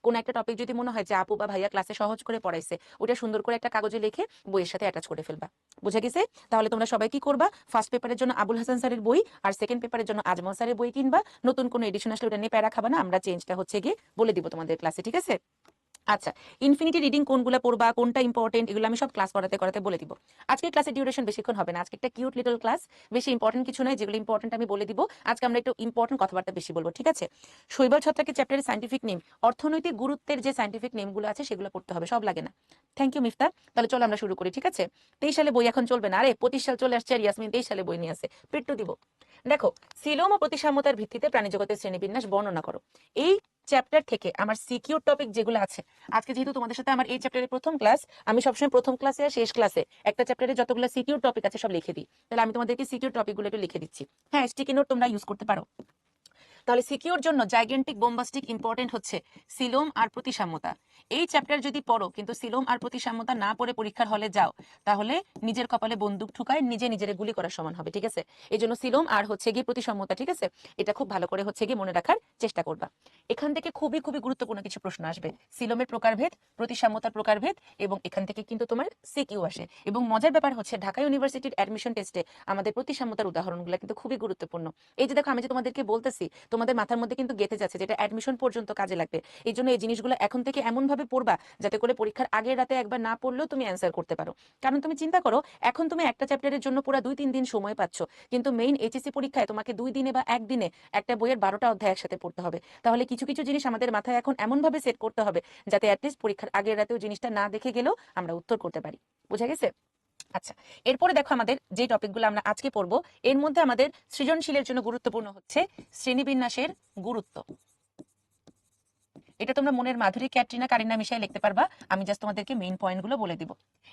কোন একটা টপিক যদি মনে হয় যে আপু বা ভাইয়া ক্লাসে সহজ করে পড়াইছে, ওটা সুন্দর করে একটা কাগজে লিখে বইয়ের সাথে অ্যাটাচ করে ফেলবা। বুঝে গেছে? তাহলে তোমরা সবাই কি করবা, ফার্স্ট পেপারের জন্য আবুল হাসান স্যারের বই আর সেকেন্ড পেপারের জন্য আজমল স্যারের বই কিনবা। নতুন কোনো এডিশন আসলে ওটা নিয়ে প্যারা খাবা না, আমরা চেঞ্জটা হচ্ছে গিয়ে বলে দিব তোমাদের ক্লাসে, ঠিক আছে? আচ্ছা, ইনফিনিটি রিডিং কোনগুলো পড়বা, কোনটা ইম্পর্টেন্ট, এগুলো আমি সব ক্লাস করাতে করাতে বলে দিব। আজকে ক্লাসের ডিউরেশন বেশিক্ষণ হবে না, আজকে একটা কিউট লিটল ক্লাস, বেশি ইম্পর্টেন্ট কিছু নয়, যেগুলো ইম্পর্টেন্ট আমি বলে দিব। আজকে আমরা একটু ইম্পর্টেন্ট কথাবার্তা বেশি বলবো, ঠিক আছে? শৈবাল ছত্রাকের চ্যাপ্টারের সাইন্টিফিক নেম, অর্থনৈতিক গুরুত্বের যে সাইন্টিফিক নেমগুলো আছে সেগুলো পড়তে হবে, সব লাগে না। Thank you Mifta. তাহলে চলো আমরা শুরু করি, ঠিক আছে? 23 সালে বই এখন চলবে না, আরে 25 সাল চলে আসছে আর ইয়াসমিন 23 সালে বই নিয়ে আসে, পেট্টু দিব। দেখো, সিলোম ও প্রতিসাম্যতার ভিত্তিতে প্রাণীজগতের শ্রেণীবিন্যাস বর্ণনা করো। এই চ্যাপ্টার থেকে আমার সিকিউর টপিক যেগুলো আছে, আজকে যেহেতু তোমাদের সাথে আমার এই চ্যাপ্টারের প্রথম ক্লাস, আমি সবসময় প্রথম ক্লাসে আর শেষ ক্লাসে একটা চ্যাপ্টারে যতগুলো সিকিউর টপিক আছে সব লিখে দিই। তাহলে আমি তোমাদেরকে সিকিউর টপিকগুলো একটু লিখে দিচ্ছি। হ্যাঁ, স্টিকি নোট তোমরা ইউজ করতে পারো। তাহলে সিকিউর জন্য জাইগেন্টিক বোম্বাস্টিক ইম্পর্টেন্ট হচ্ছে সিলোম আর প্রতিসাম্যতা। এই চ্যাপ্টার যদি পড়ো কিন্তু সিলোম আর প্রতিসাম্যতা না পড়ে পরীক্ষার হলে যাও, তাহলে নিজের কপালে বন্দুক ঠুকায় নিজে নিজের গুলি করার সমান হবে, ঠিক আছে? এই জন্য সিলোম আর হচ্ছে গিয়ে প্রতিসাম্যতা, ঠিক আছে, এটা খুব ভালো করে হচ্ছে গিয়ে মনে রাখার চেষ্টা করবা। এখান থেকে খুবই খুবই গুরুত্বপূর্ণ কিছু প্রশ্ন আসবে, সিলোমের প্রকারভেদ, প্রতিসাম্যতার প্রকারভেদ, এবং এখান থেকে কিন্তু তোমার সিকিউ আসে। এবং মজার ব্যাপার হচ্ছে ঢাকা ইউনিভার্সিটির অ্যাডমিশন টেস্টে আমাদের প্রতিসাম্যতার উদাহরণগুলো কিন্তু খুবই গুরুত্বপূর্ণ। এই যে দেখো, আমি যে তোমাদেরকে বলতেছি, তোমাদের মাথার মধ্যে কিন্তু গেঁথে যাচ্ছে, যেটা অ্যাডমিশন পর্যন্ত কাজে লাগবে। এই জন্য এই জিনিসগুলো এখন থেকে এমন ভাবে পড়বা যাতে করে পরীক্ষার আগের রাতে একবার না পড়লেও তুমি অ্যান্সার করতে পারো। কারণ তুমি চিন্তা করো, এখন তুমি একটা চ্যাপ্টারের জন্য পুরো 2-3 দিন সময় পাচ্ছ, কিন্তু মেইন এইচএসসি পরীক্ষায় তোমাকে 2 দিনে বা একদিনে একটা বইয়ের 12টা অধ্যায় একসাথে পড়তে হবে। তাহলে কিছু কিছু জিনিস আমাদের মাথায় এখন এমন ভাবে সেট করতে হবে যাতে অ্যাটলিস্ট পরীক্ষার আগের রাতেও জিনিসটা না দেখে গেলেও আমরা উত্তর করতে পারি। বুঝা গেছে? আচ্ছা, এরপরে দেখো আমাদের যে টপিকগুলো আমরা আজকে পড়বো, এর মধ্যে আমাদের সৃজনশীলের জন্য গুরুত্বপূর্ণ হচ্ছে শ্রেণীবিন্যাসের গুরুত্ব। এটা তোমরা মনের মাধুরী, ক্যাটরিনা, কারিনা মিশাই লিখতে পারবা, আমি জাস্ট তোমাদেরকে মেইন পয়েন্টগুলো বলে দিব।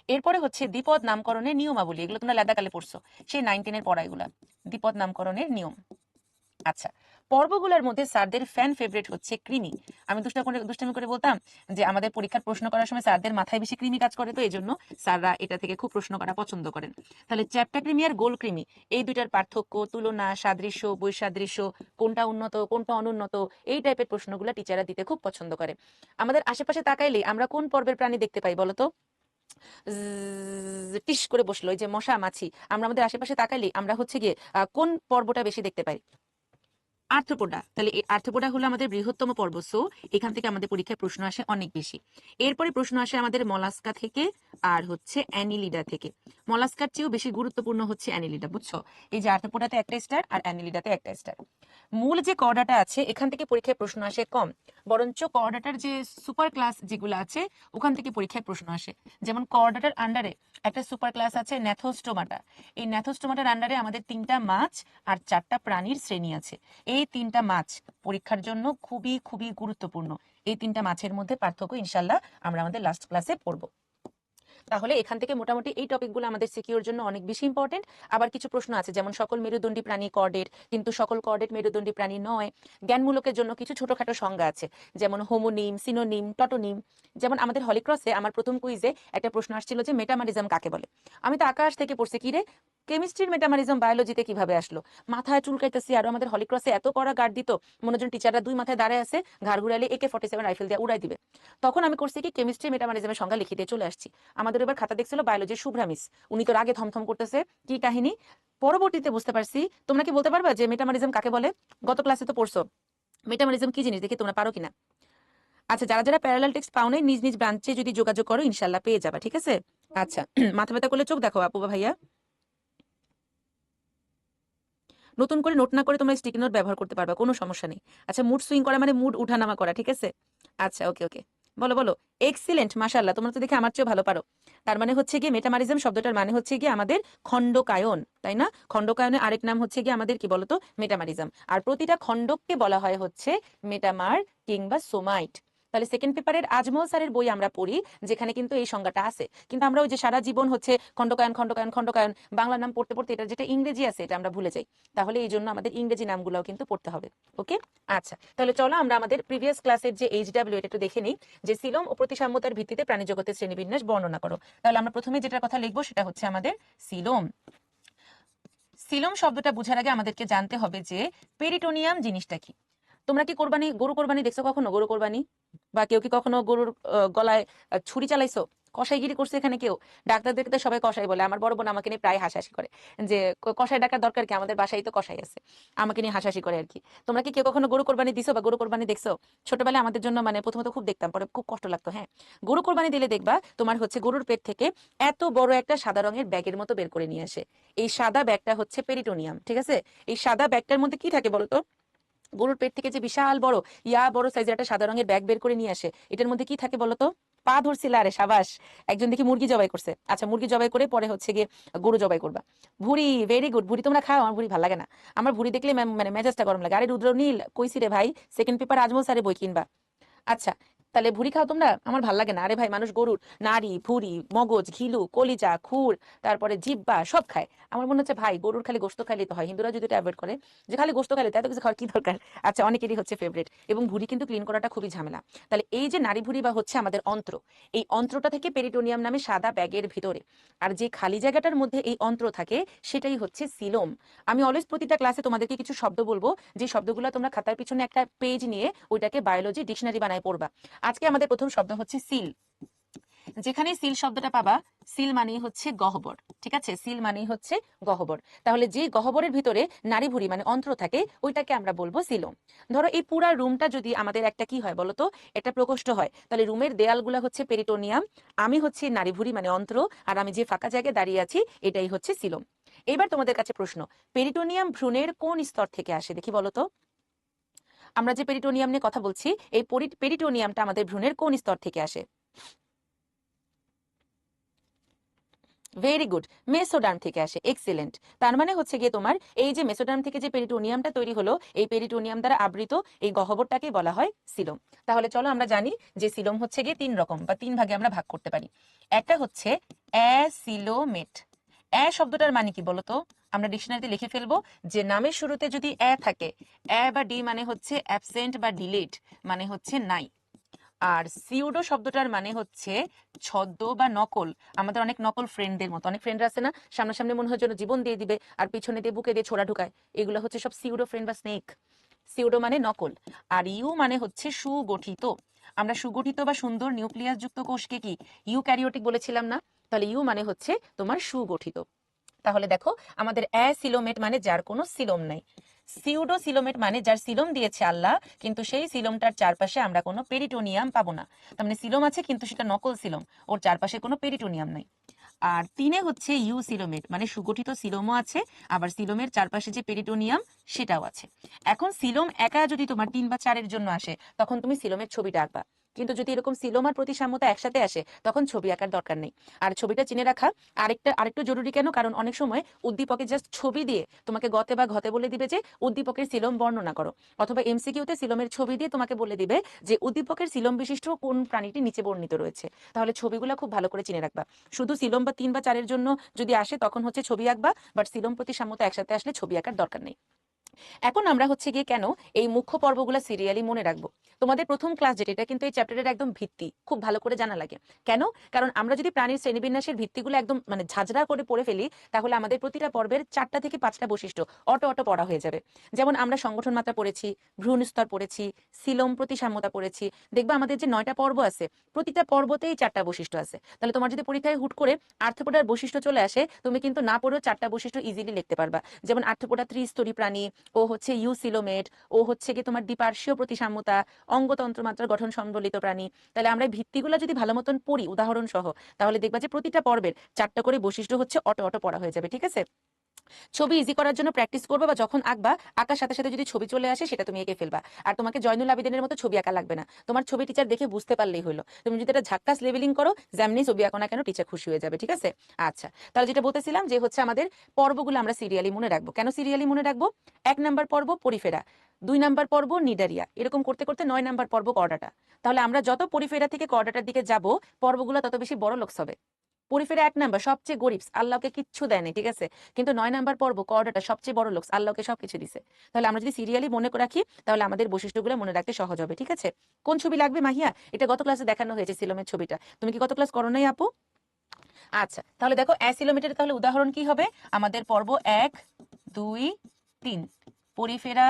এরপরে হচ্ছে দ্বিপদ নামকরণের নিয়মাবলী, এগুলো তোমরা লেদাকালে পড়ছো, সেই 9-10 পড়াইগুলা, দ্বিপদ নামকরণের নিয়ম। আচ্ছা, পর্বগুলোর মধ্যে স্যারদের ফ্যান ফেভারিট হচ্ছে কৃমি। আমি দুষ্টামি করে বলতাম যে আমাদের পরীক্ষার প্রশ্ন করার সময় স্যারদের মাথায় বেশি কৃমি কাজ করে, তো এই জন্য স্যাররা এটা থেকে খুব প্রশ্ন করা পছন্দ করেন। তাহলে চ্যাপ্টা কৃমি আর গোল কৃমি, এই দুইটার পার্থক্য, তুলনা, সাদৃশ্য, বৈসাদৃশ্য, কোনটা উন্নত কোনটা অনুন্নত, এই টাইপের প্রশ্নগুলো টিচাররা দিতে খুব পছন্দ করে। আমাদের আশেপাশে তাকাইলে আমরা কোন পর্বের প্রাণী দেখতে পাই বলতো? টিস করে বসলো, এই যে মশা মাছি, আমরা আমাদের আশেপাশে তাকাইলে আমরা হচ্ছে গিয়ে কোন পর্বটা বেশি দেখতে পাই? আর্থ্রোপোডা। তাহলে এই আর্থ্রোপোডা হলো আমাদের বৃহত্তম পর্ব, সো এখান থেকে আমাদের পরীক্ষায় প্রশ্ন আসে অনেক বেশি। এরপরে প্রশ্ন আসে আমাদের মলাস্কা থেকে আর হচ্ছে অ্যানিলিডা থেকে। মলাস্কার চেয়েও বেশি গুরুত্বপূর্ণ হচ্ছে অ্যানিলিডা, বুঝছো? এই যে আর্থ্রোপোডাতে একটা স্টার আর অ্যানিলিডাতে একটা স্টার। মূল যে কর্ডাটা আছে এখান থেকে পরীক্ষায় প্রশ্ন আসে কম, বরঞ্চ কর্ডাটার যে সুপার ক্লাস যেগুলো আছে ওখান থেকে পরীক্ষায় প্রশ্ন আসে। যেমন কর্ডাটার আন্ডারে একটা সুপার ক্লাস আছে ন্যাথোস্টোমাটা। এই ন্যাথোস্টোমাটার আন্ডারে আমাদের 3টা মাছ আর 4টা প্রাণীর শ্রেণী আছে। এই 3টা মাছ পরীক্ষার জন্য খুবই খুবই গুরুত্বপূর্ণ। এই 3টা মাছের মধ্যে পার্থক্য ইনশাল্লাহ আমরা আমাদের লাস্ট ক্লাসে পড়বো। তাহলে এখান থেকে মোটামুটি এই টপিকগুলো আমাদের সিকিউর জন্য অনেক বেশি ইম্পর্টেন্ট। আবার কিছু প্রশ্ন আছে, যেমন সকল মেরুদণ্ডী প্রাণী কর্ডেট, কিন্তু সকল কর্ডেট মেরুদণ্ডী প্রাণী নয়। জ্ঞানমূলকের জন্য কিছু ছোটখাটো সংজ্ঞা আছে, যেমন হোমোনিম, সিনোনিম, টটোনিম। যেমন আমাদের হলিক্রসে আমার প্রথম কুইজে একটা প্রশ্ন আসছিল যে মেটামারিজম কাকে বলে। আমি তো আকাশ থেকে পড়ছি, কি রে কেমিস্ট্রির মেটামারিজম বায়োলজিতে কিভাবে আসলো, মাথায় চুলকাইতেছি। আর আমাদের হলিক্রসে এত কড়া গার্ড দিত, মনোজন টিচাররা 2 মাথায় দাঁড়ায় আছে, ঘাড় ঘুরাইলে AK-47 রাইফেল দিয়ে উড়াই দিবে। তখন আমি করছি কি, কেমিস্ট্রি মেটামারিজমের সংজ্ঞা লিখে দিয়ে চলে আসছি। আমাদের এবার খাতা দেখছিল বায়োলজির শুভ্রা মিস, উনি তো রাগে থমথম করতেছে, কি কাহিনী। পরবর্তীতে বুঝতে পারছি। তোমরা কি বলতে পারবা যে মেটামারিজম কাকে বলে? গত ক্লাসে তো পড়ছো, মেটামারিজম কি জিনিস, দেখি তোমরা পারো কিনা। আচ্ছা, যারা যারা প্যারালাল টেক্সট পাও নাই, নিজ নিজ ব্রাঞ্চে যদি যোগাযোগ করো ইনশাল্লাহ পেয়ে যাবা, ঠিক আছে? আচ্ছা, মাথা ব্যথা করলে চোখ দেখো আপু বা ভাইয়া। নতুন করে নোট না করে তোমরা স্টিকি নোট ব্যবহার করতে পারবা, কোনো সমস্যা নেই। আচ্ছা, মুড সুইং করা মানে মুড উঠানামা করা, ঠিক আছে? আচ্ছা, ওকে ওকে, বলো বলো। এক্সিলেন্ট, মাশাআল্লাহ, তোমরা তো দেখে আমার চেয়েও ভালো পারো। তার মানে হচ্ছে গিয়ে মেটামারিজম শব্দটার মানে হচ্ছে গিয়ে আমাদের খণ্ডকায়ন, তাই না? খণ্ডকায়নের আরেক নাম হচ্ছে গিয়ে আমাদের কি বলতো, মেটামারিজম। আর প্রতিটা খণ্ডককে বলা হয় হচ্ছে মেটামার কিংবা সোমাইট। তাহলে সেকেন্ড পেপারের আজমল স্যারের বই আমরা পড়ি, যেখানে কিন্তু এই সংজ্ঞাটা আছে, কিন্তু আমরা ওই যে সারা জীবন হচ্ছে খণ্ডকায়ন খণ্ডকায়ন খণ্ডকায়ন বাংলা নাম পড়তে পড়তে এটা যেটা ইংরেজি আছে এটা আমরা ভুলে যাই। তাহলে এই জন্য আমাদের ইংরেজি নামগুলোও কিন্তু পড়তে হবে। ওকে, আচ্ছা, তাহলে চলো আমরা আমাদের প্রিভিয়াস ক্লাসের যে HW এটা একটু দেখে নিই, যে সিলোম ও প্রতিসাম্যতার ভিত্তিতে প্রাণীজগতের শ্রেণীবিন্যাস বর্ণনা করো। তাহলে আমরা প্রথমে যেটার কথা লিখবো সেটা হচ্ছে আমাদের সিলোম। সিলোম শব্দটা বোঝার আগে আমাদেরকে জানতে হবে যে পেরিটোনিয়াম জিনিসটা কি। তোমরা কি গরু কোরবানি দেখছো কখনো? গরু কোরবানি বা কেউ কি কখনো গরুর গলায় ছুরি চালাইছো? কসাইগিরি করছে এখানে কেউ? ডাক্তারদেরকে তো সবাই কসাই বলে। আমার বড় বোন আমাকে নিয়ে প্রায় হাসাহাসি করে যে কসাই ডাকার দরকার কি, আমাদের বাসায় তো কসাই আছে। আমাকে নিয়ে হাসাহাসি করে আর কি। তোমরা কি কেউ কখনো গরু কোরবানি দিছো বা গরু কোরবানি দেখছো? ছোটবেলায় আমাদের জন্য মানে প্রথমত খুব দেখতাম, পরে খুব কষ্ট লাগতো। হ্যাঁ, গরু কোরবানি দিলে দেখবা তোমার হচ্ছে গরুর পেট থেকে এত বড় একটা সাদা রঙের ব্যাগের মতো বের করে নিয়ে আসে। এই সাদা ব্যাগটা হচ্ছে পেরিটোনিয়াম, ঠিক আছে? এই সাদা ব্যাগটার মধ্যে কি থাকে বলতো? গরুর পেট থেকে যে বিশাল বড় বড় সাইজের একটা সাদা রঙের ব্যাগ বের করে নিয়ে আসে, এটার মধ্যে কি থাকে বলতো? পা ধরছিল, আরে সাবাস। একজন দেখি মুরগি জবাই করছে। আচ্ছা, মুরগি জবাই করে পরে হচ্ছে গিয়ে গরু জবাই করবা। ভুড়ি, ভেরি গুড। ভুড়ি তোমরা খাও? আমার ভুড়ি ভালো লাগে না। আমার ভুড়ি দেখলে মানে মেজাজটা গরম লাগে। আরে রুদ্রনীল, কইছি রে ভাই, সেকেন্ড পেপার আজমল স্যারে বই কিনবা। আচ্ছা, তাহলে ভুড়ি খাও তোমরা? আমার ভাল লাগে না। আরে ভাই, মানুষ গরুর নাড়ি, ভুড়ি, মগজ, ঘিলু, কলিজা, খুর, তারপরে জিব্বা সব খায়। আমার মনে হচ্ছে ভাই গরুর খালি গোস্ত খাইলে তো হয়। হিন্দুরা যদি এটা অ্যাভয়েড করে যে খালি গোস্ত খাইলে, তাই তো কিছু খাওয়ার কি দরকার? আচ্ছা, অনেকেরই হচ্ছে ফেভারিট। এবং ভুড়ি কিন্তু ক্লিন করাটা খুবই ঝামেলা। তাহলে এই যে নাড়ি ভুড়ি বা হচ্ছে আমাদের অন্ত্র, এই অন্ত্রটা থেকে পেরিটোনিয়াম নামে সাদা ব্যাগের ভিতরে, আর যে খালি জায়গাটার মধ্যে এই অন্ত্র থাকে সেটাই হচ্ছে সিলোম। আমি অলওয়েজ প্রতিটা ক্লাসে তোমাদেরকে কিছু শব্দ বলবো, যে শব্দগুলো তোমরা খাতার পিছনে একটা পেজ নিয়ে ওইটাকে বায়োলজি ডিকশনারি বানায় পড়বা। আজকে আমাদের প্রথম শব্দ হচ্ছে সিল। যেখানে সিল শব্দটা পাবা, সিল মানেই হচ্ছে গহ্বর, ঠিক আছে? সিল মানেই হচ্ছে গহ্বর। তাহলে যে গহ্বরের ভিতরে নাড়ি ভুড়ি মানে অন্ত্র থাকে, ওইটাকে আমরা বলবো সিলোম। ধরো এই পুরা রুমটা যদি আমাদের একটা কি হয় বলতো, একটা প্রকোষ্ঠ হয়, তাহলে রুমের দেয়ালগুলা হচ্ছে পেরিটোনিয়াম, আমি হচ্ছে নাড়ি ভুড়ি মানে অন্ত্র, আর আমি যে ফাঁকা জায়গায় দাঁড়িয়ে আছি এটাই হচ্ছে সিলোম। এবার তোমাদের কাছে প্রশ্ন, পেরিটোনিয়াম ভ্রূণের কোন স্তর থেকে আসে দেখি বলতো? আমরা যে পেরিটোনিয়াম নিয়ে কথা বলছি, এই পেরিটোনিয়ামটা আমাদের ভ্রূণের কোন স্তর থেকে আসে? ভেরি গুড, মেসোডার্ম থেকে আসে। এক্সিলেন্ট। তার মানে হচ্ছে গিয়ে তোমার এই যে মেসোডার্ম থেকে যে পেরিটোনিয়ামটা তৈরি হলো, এই পেরিটোনিয়াম দ্বারা আবৃত এই গহ্বরটাকে বলা হয় সিলোম। তাহলে চলো আমরা জানি যে সিলোম হচ্ছে গিয়ে তিন রকম বা তিন ভাগে আমরা ভাগ করতে পারি। একটা হচ্ছে অ্যাসিলোমেট। শব্দটার মানে কি বলতো? আমরা ডিকশনারিতে লিখে ফেলবো যে নামের শুরুতে যদি থাকে, বা ডি মানে হচ্ছে অ্যাবসেন্ট বা ডিলেট, মানে হচ্ছে নাই। আর সিউডো শব্দটার মানে হচ্ছে ছদ্ম বা নকল। আমাদের অনেক নকল ফ্রেন্ডদের মতো, অনেক ফ্রেন্ড আছে না, সামনাসামনি মনে হয় যেন জীবন দিয়ে দিবে আর পিছনে দিয়ে বুকে দিয়ে ছোড়া ঢুকায়, এগুলো হচ্ছে সব সিউডো ফ্রেন্ড বা স্নেক। সিউডো মানে নকল। আর ইউ মানে হচ্ছে সুগঠিত। আমরা সুগঠিত বা সুন্দর নিউক্লিয়াস যুক্ত কোষকে কি ইউক্যারিওটিক বলেছিলাম না? তাহলে ইউ মানে হচ্ছে তোমার সুগঠিত। তাহলে দেখো, আমাদের অ্যাসিলোমেট মানে যার কোনো সিলোম নাই। সিউডো সিলোমেট মানে যার সিলোম দিয়েছে আল্লাহ, কিন্তু সেই সিলোমটার চারপাশে আমরা কোনো পেরিটোনিয়াম পাবো না। তার মানে সিলোম আছে কিন্তু সেটা নকল সিলোম, ওর চারপাশে কোনো পেরিটোনিয়াম নাই। আর তিনে হচ্ছে ইউ সিলোমেট মানে সুগঠিত সিলোমও আছে, আবার সিলোমের চারপাশে যে পেরিটোনিয়াম সেটাও আছে। এখন সিলোম একা যদি তোমার 3 বা 4-এর জন্য আসে, তখন তুমি সিলোমের ছবিটা আঁকবা। কিন্তু যদি এরকম সিলোম আর প্রতিসাম্যতা একসাথে আসে, তখন ছবি আঁকার দরকার নেই। আর ছবিটা চিনে রাখা আরেকটু জরুরি। কেন? কারণ অনেক সময় উদ্দীপকে জাস্ট ছবি দিয়ে তোমাকে গতে বা ঘতে বলে দিবে যে উদ্দীপকের সিলোম বর্ণনা করো, অথবা এমসিকিউতে সিলোমের ছবি দিয়ে তোমাকে বলে দিবে যে উদ্দীপকের সিলোম বিশিষ্ট কোন প্রাণীটি নিচে বর্ণিত রয়েছে। তাহলে ছবিগুলো খুব ভালো করে চিনে রাখবা। শুধু সিলোম বা 3 বা 4-এর জন্য যদি আসে তখন হচ্ছে ছবি আঁকবা, বাট সিলোম প্রতিসাম্যতা একসাথে আসলে ছবি আঁকার দরকার নেই। এখন আমরা হচ্ছে গিয়ে কেন এই মুখ্য পর্বগুলো সিরিয়ালি মনে রাখবো? তোমাদের প্রথম ক্লাস যেটা, এটা কিন্তু এই চ্যাপ্টারের একদম ভিত্তি, খুব ভালো করে জানা লাগে। কেন? কারণ আমরা যদি প্রাণীর শ্রেণীবিন্যাসের ভিত্তিগুলো একদম মানে ঝাঁঝরা করে পড়ে ফেলি, তাহলে আমাদের প্রতিটা পর্বের 4টা থেকে 5টা বৈশিষ্ট্য অটো পড়া হয়ে যাবে। যেমন আমরা সংগঠন মাত্রা পড়েছি, ভ্রূণ স্তর পড়েছি, সিলোম প্রতিসাম্যতা পড়েছি। দেখবা আমাদের যে 9টা পর্ব আছে, প্রতিটা পর্বতেই 4টা বৈশিষ্ট্য আছে। তাহলে তোমার যদি পরীক্ষায় হুট করে আর্থ্রোপোডার বৈশিষ্ট্য চলে আসে, তুমি কিন্তু না পড়েও 4টা বৈশিষ্ট্য ইজিলি লিখতে পারবা। যেমন আর্থ্রোপোডা ত্রিস্তরী প্রাণী, ও হচ্ছে ইউসিলোমেট, ও হচ্ছে কি তোমার দ্বিপার্শ্বীয় প্রতিসাম্যতা, অঙ্গতন্ত্র মাত্রার গঠন সম্বলিত প্রাণী। তাহলে আমরা ভিত্তিগুলো যদি ভালো মতন পড়ি উদাহরণ সহ, তাহলে দেখবা যে প্রতিটা পর্বের 4টা করে বৈশিষ্ট্য হচ্ছে অটো পড়া হয়ে যাবে। ঠিক আছে? ছবি ইজি করার জন্য প্র্যাকটিস করবে, বা যখন আঁকবা, আঁকার সাথে সাথে যদি ছবি চলে আসে সেটা তুমি এঁকে ফেলবা। আর তোমাকে জয়নুল আবেদিনের মতো ছবি আঁকা লাগবে না, তোমার ছবি টিচার দেখে বুঝতে পারলেই হলো। তুমি যদি এটা ঝাক্কাস লেভেলিং করো, যেমনি ছবি আঁকো না কেন, টিচার খুশি হয়ে যাবে। ঠিক আছে? আচ্ছা, তাহলে যেটা বলতেছিলাম যে হচ্ছে আমাদের পর্বগুলো আমরা সিরিয়ালি মনে রাখবো। কেন সিরিয়ালি মনে রাখবো? 1 নাম্বার পর্ব পরিফেরা, 2 নাম্বার পর্ব নিডারিয়া, এরকম করতে করতে 9 নাম্বার পর্ব কর্ডাটা। তাহলে আমরা যত পরিফেরা থেকে কর্ডাটার দিকে যাব, পর্বগুলো তত বেশি বড় লোকস হবে। পরিফেরা 1 নাম্বার সবচেয়ে গরিব, আল্লাহকে কিচ্ছু দেয়নি, ঠিক আছে? কিন্তু 9 নাম্বার পর্ব কর্ডাটা সবচেয়ে বড় লোকস, আল্লাহকে সবকিছু দিছে। তাহলে আমরা যদি সিরিয়ালি মনে করে রাখি, তাহলে আমাদের বৈশিষ্ট্যগুলো মনে রাখতে সহজ হবে। ঠিক আছে? কোন ছবি লাগবে মাহিয়া? এটা গত ক্লাসে দেখানো হয়েছে সিলোমের ছবিটা, তুমি কি গত ক্লাস করো নাই আপু? আচ্ছা, তাহলে দেখো অ্যাসিলোমেটের তাহলে উদাহরণ কি হবে? আমাদের পর্ব 1, 2, 3 পরিফেরা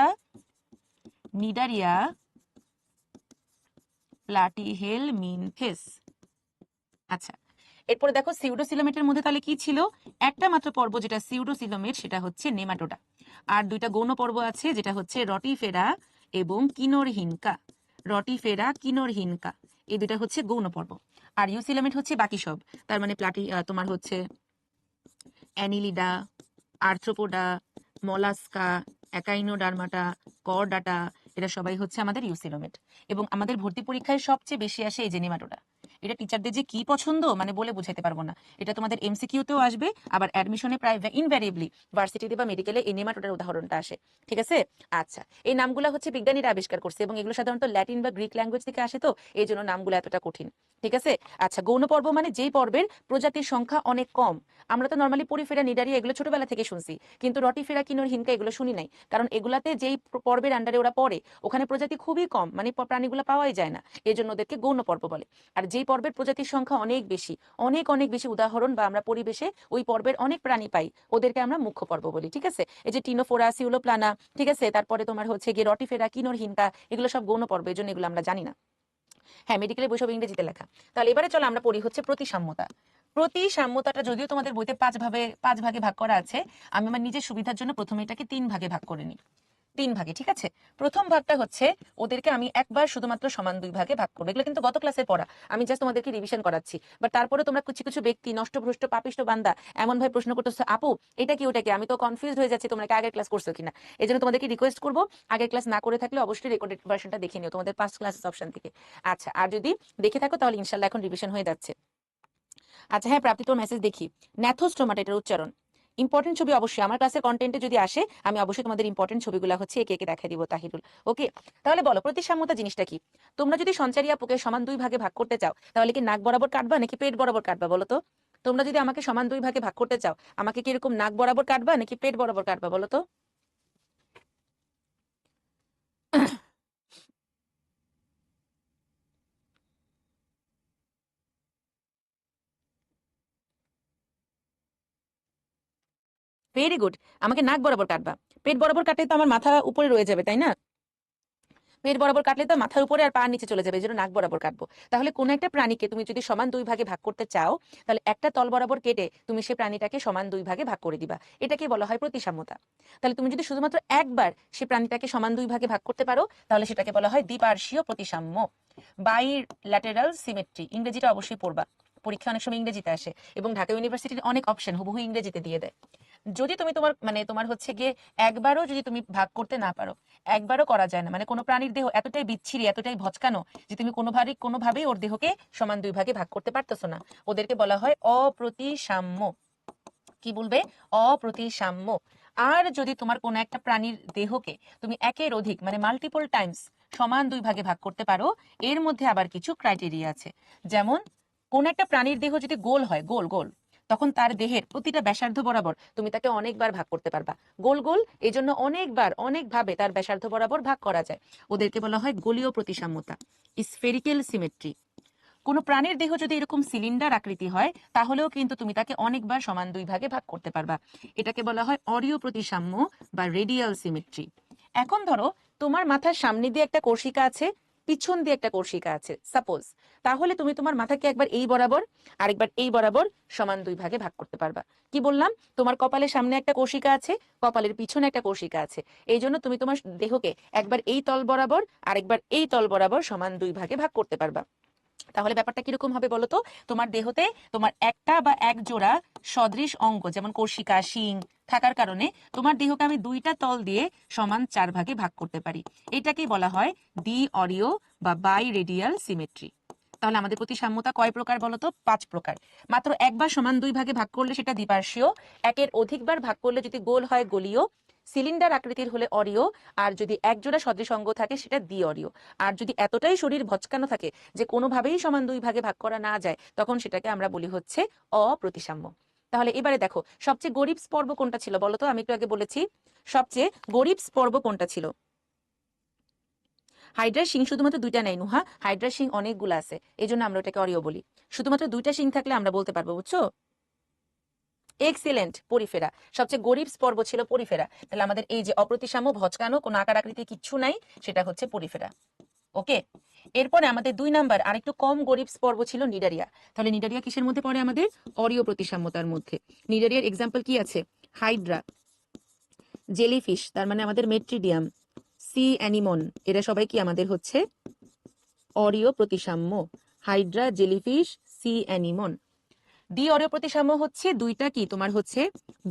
নিডারিয়া প্লাটিহেলমিনথেস। আচ্ছা, এরপরে দেখো সিউডোসিলোমেটের মধ্যে তাহলে কি ছিল? একটা মাত্র পর্ব যেটা সিউডোসিলোমেট, সেটা হচ্ছে নেমাটোডা। আর দুইটা গৌণ পর্ব আছে, যেটা হচ্ছে রটিফেরা এবং কিনোরহিনকা। রটিফেরা, কিনোরহিনকা, এই দুটা হচ্ছে গৌণ পর্ব। আর ইউসিলোমেট হচ্ছে বাকি সব। তার মানে তোমার হচ্ছে অ্যানিলিডা, আর্থ্রোপোডা, মলাস্কা, অ্যাকাইনোডার্মাটা, করডাটা, এরা সবাই হচ্ছে আমাদের ইউসিলোমেট। এবং আমাদের ভর্তি পরীক্ষায় সবচেয়ে বেশি আসে এই যে নেমাটোডা। এটা টিচারদের যে কি পছন্দ মানে বলে বোঝাতে পারবো না। এটা তোমাদের এমসিকিউতেও আসবে, আবার অ্যাডমিশনে প্রায় ইনভ্যারিয়েবলি ভার্সিটিতে বা মেডিকেলে এই নেমাটোডার উদাহরণটা আসে। ঠিক আছে? আচ্ছা, এই নামগুলো হচ্ছে বিজ্ঞানীরা আবিষ্কার করছে এবং এগুলো সাধারণত ল্যাটিন বা গ্রিক ল্যাঙ্গুয়েজ থেকে আসে, তো এই জন্য নামগুলো এতটা কঠিন। ঠিক আছে? আচ্ছা, গৌণ পর্ব মানে যেই পর্বের প্রজাতির সংখ্যা অনেক কম। আমরা তো নর্মালি পরিফেরা, নিডারিয়া এগুলো ছোটবেলা থেকে শুনছি, কিন্তু রটিফেরা, কিনোরহিনকা এগুলো শুনি নাই। কারণ এগুলাতে যেই পর্বের আন্ডারে ওরা পড়ে ওখানে প্রজাতি খুবই কম, মানে প্রাণীগুলো পাওয়াই যায় না, এই জন্য ওদেরকে গৌণ পর্ব বলে। আর যেই পর্বের প্রজাতির সংখ্যা অনেক বেশি, অনেক অনেক বেশি উদাহরণ বা আমরা পরিবেশে ওই পর্বের অনেক প্রাণী পাই, ওদেরকে আমরা মুখ্য পর্ব বলি। ঠিক আছে? এই যে টিনোফোরা, সিউলোপ্লানা, ঠিক আছে, তারপরে তোমার হচ্ছে গিয়ে রটিফেরা, কিনোরহিনকা, এগুলো সব গৌণ পর্ব, এই জন্য এগুলো আমরা জানি না। হ্যাঁ, মেডিকেলের বই সব ইংরেজিতে লেখা। তাহলে এবারে চলো আমরা পড়ি হচ্ছে প্রতিসাম্যতা। প্রতিসাম্যতাটা যদিও তোমাদের বইতে পাঁচ ভাগে ভাগ করা আছে, আমি আমার নিজের সুবিধার জন্য প্রথমে এটাকে 3 ভাগে ভাগ করে নিই। 3 ভাগে, ঠিক আছে? প্রথম ভাগটা হচ্ছে ওদেরকে আমি একবার শুধুমাত্র সমান 2 ভাগে ভাগ করবো। এগুলো কিন্তু গত ক্লাসে পড়া, আমি জাস্ট তোমাদেরকে রিভিশন করাচ্ছি। বাট তারপরে তোমরা কিছু কিছু ব্যক্তি নষ্টভ্রষ্ট পাপিষ্ট বান্দা এমন ভাবে প্রশ্ন করতেছো, আপু এটা কি ওটা কি, আমি তো কনফিউজড হয়ে যাচ্ছি, তোমরা কি আগের ক্লাস করছো কিনা। এই জন্য তোমাদেরকে রিকোয়েস্ট করবো, আগের ক্লাস না করে থাকলে অবশ্যই রেকর্ডেড ভার্সনটা দেখে নিও তোমাদের পাস্ট ক্লাসেস অপশন থেকে। আচ্ছা, আর যদি দেখে থাকো তাহলে ইনশাল্লাহ এখন রিভিশন হয়ে যাচ্ছে। আচ্ছা হ্যাঁ, প্রাপ্তি তোর মেসেজ দেখি। ন্যাথোস্টোমাটা, এটার উচ্চারণ। ইম্পর্টেন্ট ছবি অবশ্যই আমার ক্লাসের কন্টেন্টে যদি আসে আমি অবশ্যই তোমাদের ইম্পর্টেন্ট ছবিগুলো হচ্ছে একে একে দেখাই দিব তাহিরুল। ওকে, তাহলে বলো প্রতিসাম্যতা জিনিসটা কি? তোমরা যদি সঞ্চারী আপুকে সমান 2 ভাগে ভাগ করতে চাও তাহলে কি নাক বরাবর কাটবা নাকি পেট বরাবর কাটবা বলো তো? তোমরা যদি আমাকে সমান 2 ভাগে ভাগ করতে চাও, আমাকে কি এরকম নাক বরাবর কাটবা নাকি পেট বরাবর কাটবা বলো তো? ভেরি গুড, আমাকে নাক বরাবর কাটবা। পেট বরাবর কাটলে তো আমার মাথা উপরে রয়ে যাবে, তাই না? পেট বরাবর কাটলে তো মাথার উপরে আর পা নিচে চলে যাবে, এই জন্য নাক বরাবর কাটবো। তাহলে কোন একটা প্রাণীকে তুমি যদি সমান 2 ভাগে ভাগ করতে চাও, তাহলে একটা তল বরাবর কেটে তুমি সেই প্রাণীটাকে সমান 2 ভাগে ভাগ করে দিবা। এটাকে বলা হয় প্রতিসাম্যতা। তাহলে তুমি যদি শুধুমাত্র একবার সেই প্রাণীটাকে সমান 2 ভাগে ভাগ করতে পারো তাহলে সেটাকে বলা হয় দ্বিপার্শ্বীয় প্রতিসাম্য, বাইল্যাটেরাল সিমেট্রি। ইংরেজিটা অবশ্যই পড়বা, পরীক্ষা অনেক সময় ইংরেজিতে আসে এবং ঢাকা ইউনিভার্সিটির অনেক অপশন হুবহু ইংরেজিতে দিয়ে দেয়। যদি তুমি তোমার হচ্ছে গিয়ে একবারও যদি তুমি ভাগ করতে না পারো, একবারও করা যায় না, মানে কোনো প্রাণীর দেহ এতটাই বিচ্ছিরি, এতটাই ভচকানো যে তুমি কোনোভাবেই ওর দেহকে সমান 2 ভাগে ভাগ করতে পারতেছো না, ওদেরকে বলা হয় অপ্রতিসাম্য। কি বলবে? অপ্রতিসাম্য। আর যদি তোমার কোনো একটা প্রাণীর দেহকে তুমি একের অধিক মানে মাল্টিপল টাইমস সমান 2 ভাগে ভাগ করতে পারো, এর মধ্যে আবার কিছু ক্রাইটেরিয়া আছে। যেমন কোন একটা প্রাণীর দেহ যদি গোল হয়, গোল গোল, তখন তার দেহের প্রতিটা ব্যাসার্ধ বরাবর তুমি তাকে অনেকবার ভাগ করতে পারবা। গোল গোল, এই জন্য অনেকবার অনেকভাবে তার ব্যাসার্ধ বরাবর ভাগ করা যায়, ওদেরকে বলা হয় গোলীয় প্রতিসাম্যতা, স্ফেরিক্যাল সিমেট্রি। কোনো প্রাণীর দেহ যদি এরকম সিলিন্ডার আকৃতি হয় তাহলেও কিন্তু তুমি তাকে অনেকবার সমান 2 ভাগে ভাগ করতে পারবা, এটাকে বলা হয় অরীয় প্রতিসাম্য বা রেডিয়াল সিমেট্রি। এখন ধরো তোমার মাথার সামনে দিয়ে একটা কোর্শিকা আছে, পিছন দিয়ে একটা কোর্শিকা আছে সাপোজ, তাহলে তুমি তোমার মাথাকে একবার এই বরাবর আরেকবার এই বরাবর সমান 2 ভাগে ভাগ করতে পারবা। কি বললাম? তোমার কপালের সামনে একটা কোর্শিকা আছে, কপালের পিছনে একটা কোর্শিকা আছে, এই জন্য তুমি তোমার দেহকে একবার এই তল বরাবর আরেকবার এই তল বরাবর সমান 2 ভাগে ভাগ করতে পারবা। তাহলে ব্যাপারটা কিরকম হবে বলতো? তোমার দেহতে তোমার একটা বা এক জোড়া সদৃশ অঙ্গ যেমন কোর্শিকা, শিং থাকার কারণে তোমার দেহকে আমি 2টা তল দিয়ে সমান 4 ভাগে ভাগ করতে পারি। এটাকেই বলা হয় দ্বি অরীয় বা বাই রেডিয়াল সিমেট্রি। তাহলে আমাদের প্রতিসাম্যতা কয় প্রকার বলতো? 5 প্রকার। মাত্র একবার সমান 2 ভাগে ভাগ করলে সেটা দ্বিপার্শ্বীয়, একের অধিকবার ভাগ করলে যদি গোল হয় গোলীয়, সিলিন্ডার আকৃতির হলে অরীয়, আর যদি একজোড়া সদৃশ অঙ্গ থাকে সেটা দ্বিঅরীয়। আর যদি এতটাই শরীর ভচকানো থাকে যে কোনোভাবেই সমান 2 ভাগে ভাগ করা না যায় তখন সেটাকে আমরা বলি হচ্ছে অপ্রতিসাম্য। তাহলে এবারে দেখো সবচেয়ে গরিব পর্ব কোনটা ছিল বলতো? আমি একটু আগে বলেছি সবচেয়ে গরিব পর্ব কোনটা ছিল। হাইড্রার শিং শুধুমাত্র 2টা নেই নুহা, হাইড্রার শিং অনেকগুলো আছে, এই জন্য আমরা ওটাকে অরীয় বলি। শুধুমাত্র 2টা শিং থাকলে আমরা বলতে পারবো, বুঝছো? Excellent, Porifera. সবচেয়ে গরিব পর্ব ছিল পরিফেরা। তাহলে আমাদের এই যে অপ্রতিসাম্য, ভচকানো, কোনো আকার আকৃতি কিচ্ছু নাই, সেটা হচ্ছে পরিফেরা। ওকে, এরপরে আমাদের 2 নাম্বার আরেকটু কম গরিব পর্ব ছিল নিডারিয়া। তাহলে নিডারিয়া কিসের মধ্যে পড়ে? আমাদের অরীয় প্রতিসাম্যতার মধ্যে। নিডারিয়ার এক্সাম্পল কি আছে? হাইড্রা, জেলিফিশ, তার মানে আমাদের মেট্রিডিয়াম, সি অ্যানিমন, এরা সবাই কি আমাদের হচ্ছে অরীয় প্রতিসাম্য। Hydra, jellyfish, sea anemone. ডি অরীয় প্রতিসাম্য হচ্ছে দুইটা কি তোমার হচ্ছে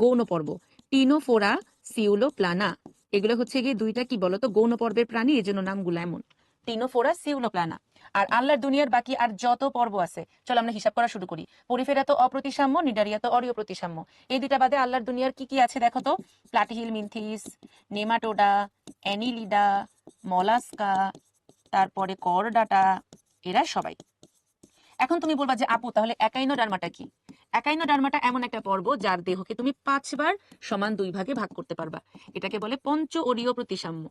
গৌণ পর্ব, টিনোফোরা, সিউলোপ্লানা। এগুলো হচ্ছে গিয়ে দুইটা কি বলতো গৌণ পর্বের প্রাণী, এই জন্য নামগুলো এমন, টিনোফোরা, সিউলোপ্লানা। আর আল্লাহর দুনিয়ার বাকি আর যত পর্ব আছে, চলো আমরা হিসাব করা শুরু করি। পরিফেরা তো অপ্রতিসাম্য, নিডারিয়া তো অরীয় প্রতিসাম্য। এই দুইটা বাদে আল্লাহর দুনিয়ার কি কি আছে দেখো তো? প্লাটিহিল মিনথিস, নেমাটোডা, অ্যানিলিডা, মলাস্কা, তারপরে করডাটা, এরা সবাই। এখন তুমি বলবা যে আপু তাহলে একাইনোডার্মাটা কি? একাইনোডার্মাটা এমন একটা পর্ব যার দেহকে তুমি 5 বার সমান 2 ভাগে ভাগ করতে পারবা। এটাকে বলে পঞ্চ অরীয় প্রতিসাম্য,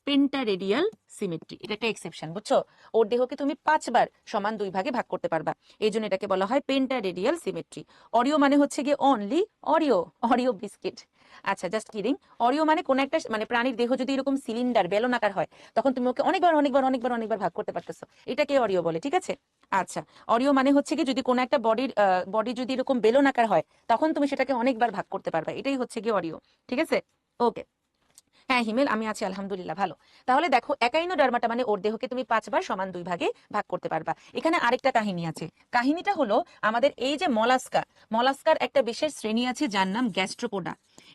পেন্টারেডিয়াল সিমেট্রি। এটা একটা এক্সেপশন, বুঝছো? ওর দেহকে তুমি 5 বার সমান 2 ভাগে ভাগ করতে পারবা, এই জন্য এটাকে বলা হয় পেন্টারেডিয়াল সিমেট্রি। অরিও মানে হচ্ছে গিয়ে অনলি অরিও, অরিও বিস্কিট। আচ্ছা, জাস্ট কিডিং। অরিও মানে কোন একটা মানে প্রাণীর দেহ যদি এরকম সিলিন্ডার বেলনাকার হয়, তখন তুমি ওকে অনেকবার অনেকবার অনেকবার অনেকবার ভাগ করতে পারতেছো, এটাকে অরিও বলে, ঠিক আছে? আচ্ছা, অরিও মানে হচ্ছে কি যদি কোনো একটা বডি যদি এরকম বেলনাকার হয়, তখন তুমি সেটাকে অনেকবার ভাগ করতে পারবে, এটাই হচ্ছে কি অরিও, ঠিক আছে? ওকে। হ্যাঁ হিমেল, আমি আছি আলহামদুলিল্লাহ ভালো। তাহলে দেখো একাইনোডার্মাটা মানে ওর দেহকে তুমি 5 বার সমান 2 ভাগে ভাগ করতে পারবা। এখানে আরেকটা কাহিনী আছে। কাহিনীটা হলো আমাদের এই যে মলাস্কা, মলাস্কার একটা বিশেষ শ্রেণী আছে যার নাম গ্যাস্ট্রোপোডা।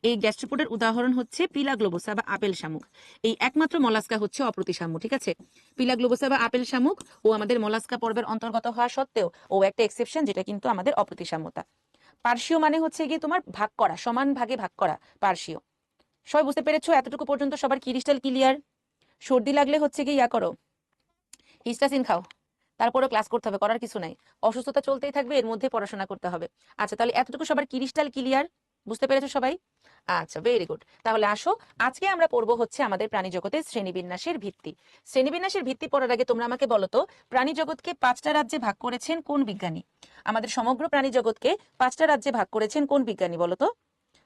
এই গ্যাস্ট্রোপোডার উদাহরণ হচ্ছে পিলাগ্লোবোসা বা আপেল শামুক। এই একমাত্র মলাস্কা হচ্ছে অপ্রতিসাম্য, ঠিক আছে? পিলাগ্লোবোসা বা আপেল শামুক ও আমাদের মলাস্কা পর্বের অন্তর্গত হওয়া সত্ত্বেও ও একটা এক্সেপশন, যেটা কিন্তু আমাদের অপ্রতিসাম্যতা। পার্শ্বীয় মানে হচ্ছে গিয়ে তোমার ভাগ করা, সমান ভাগে ভাগ করা, পার্শ্বীয়। সবাই বুঝতে পেরেছো? এতটুকু পর্যন্ত সবার ক্রিস্টাল ক্লিয়ার? সর্দি লাগলে হচ্ছে কি ইয়া করো, হিস্টাসিন খাও, তারপরেও ক্লাস করতে হবে, করার কিছু নাই। অসুস্থতা চলতেই থাকবে, এর মধ্যে পড়াশোনা করতে হবে। আচ্ছা, তাহলে এতটুকু সবার ক্রিস্টাল ক্লিয়ার? বুঝতে পেরেছো সবাই? আচ্ছা, ভেরি গুড। তাহলে আসো, আজকে আমরা পড়বো হচ্ছে আমাদের প্রাণী জগতের শ্রেণীবিন্যাসের ভিত্তি। শ্রেণীবিন্যাসের ভিত্তি পড়ার আগে তোমরা আমাকে বলো তো, প্রাণী জগৎকে 5টা রাজ্যে ভাগ করেছেন কোন বিজ্ঞানী? আমাদের সমগ্র প্রাণী জগৎকে 5টা রাজ্যে ভাগ করেছেন কোন বিজ্ঞানী বলো তো?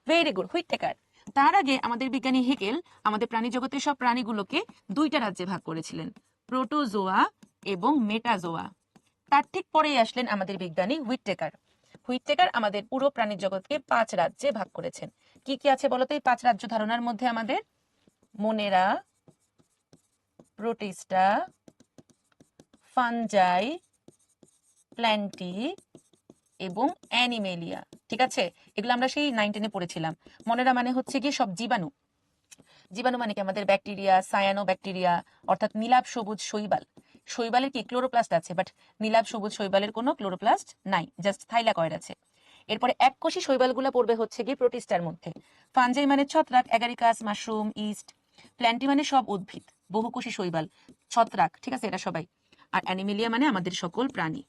Very good, Whitaker. তার আগে আমাদের বিজ্ঞানী হেকেল আমাদের প্রাণী জগতের সব প্রাণীগুলোকে 2টা রাজ্যে ভাগ করেছিলেন, প্রোটোজোয়া এবং মেটাজোয়া। তার ঠিক পরেই আসলেন আমাদের বিজ্ঞানী হুইটেকার। হুইটেকার আমাদের পুরো প্রাণী জগৎকে 5 রাজ্যে ভাগ করেছেন। কি কি আছে বলতো এই 5 রাজ্য ধারণার মধ্যে? আমাদের মোনেরা, প্রোটিস্টা, ফানজাই, প্ল্যান্টি এবং অ্যানিমেলিয়া, ঠিক আছে? এগুলো আমরা সেই 9 10-এ পড়েছিলাম। মোনেরা মানে হচ্ছে গিয়ে সব জীবাণু। জীবাণু মানে কি? আমাদের ব্যাকটেরিয়া, সায়ানো ব্যাকটেরিয়া, অর্থাৎ নীলাভ সবুজ শৈবাল। শৈবালের কি ক্লোরোপ্লাস্ট আছে, বাট নীলাভ সবুজ শৈবালের কোনো ক্লোরোপ্লাস্ট নাই, জাস্ট থাইলাকয়েড আছে। এরপরে এককোষী শৈবালগুলো পড়বে হচ্ছে গিয়ে প্রোটিস্টার মধ্যে। ফানজাই মানে ছত্রাক, অ্যাগারিকাস, মাশরুম, ইস্ট। প্ল্যান্টি মানে সব উদ্ভিদ, বহুকোষী শৈবাল, ছত্রাক, ঠিক আছে? এরা সবাই। আর অ্যানিমেলিয়া মানে আমাদের সকল প্রাণী।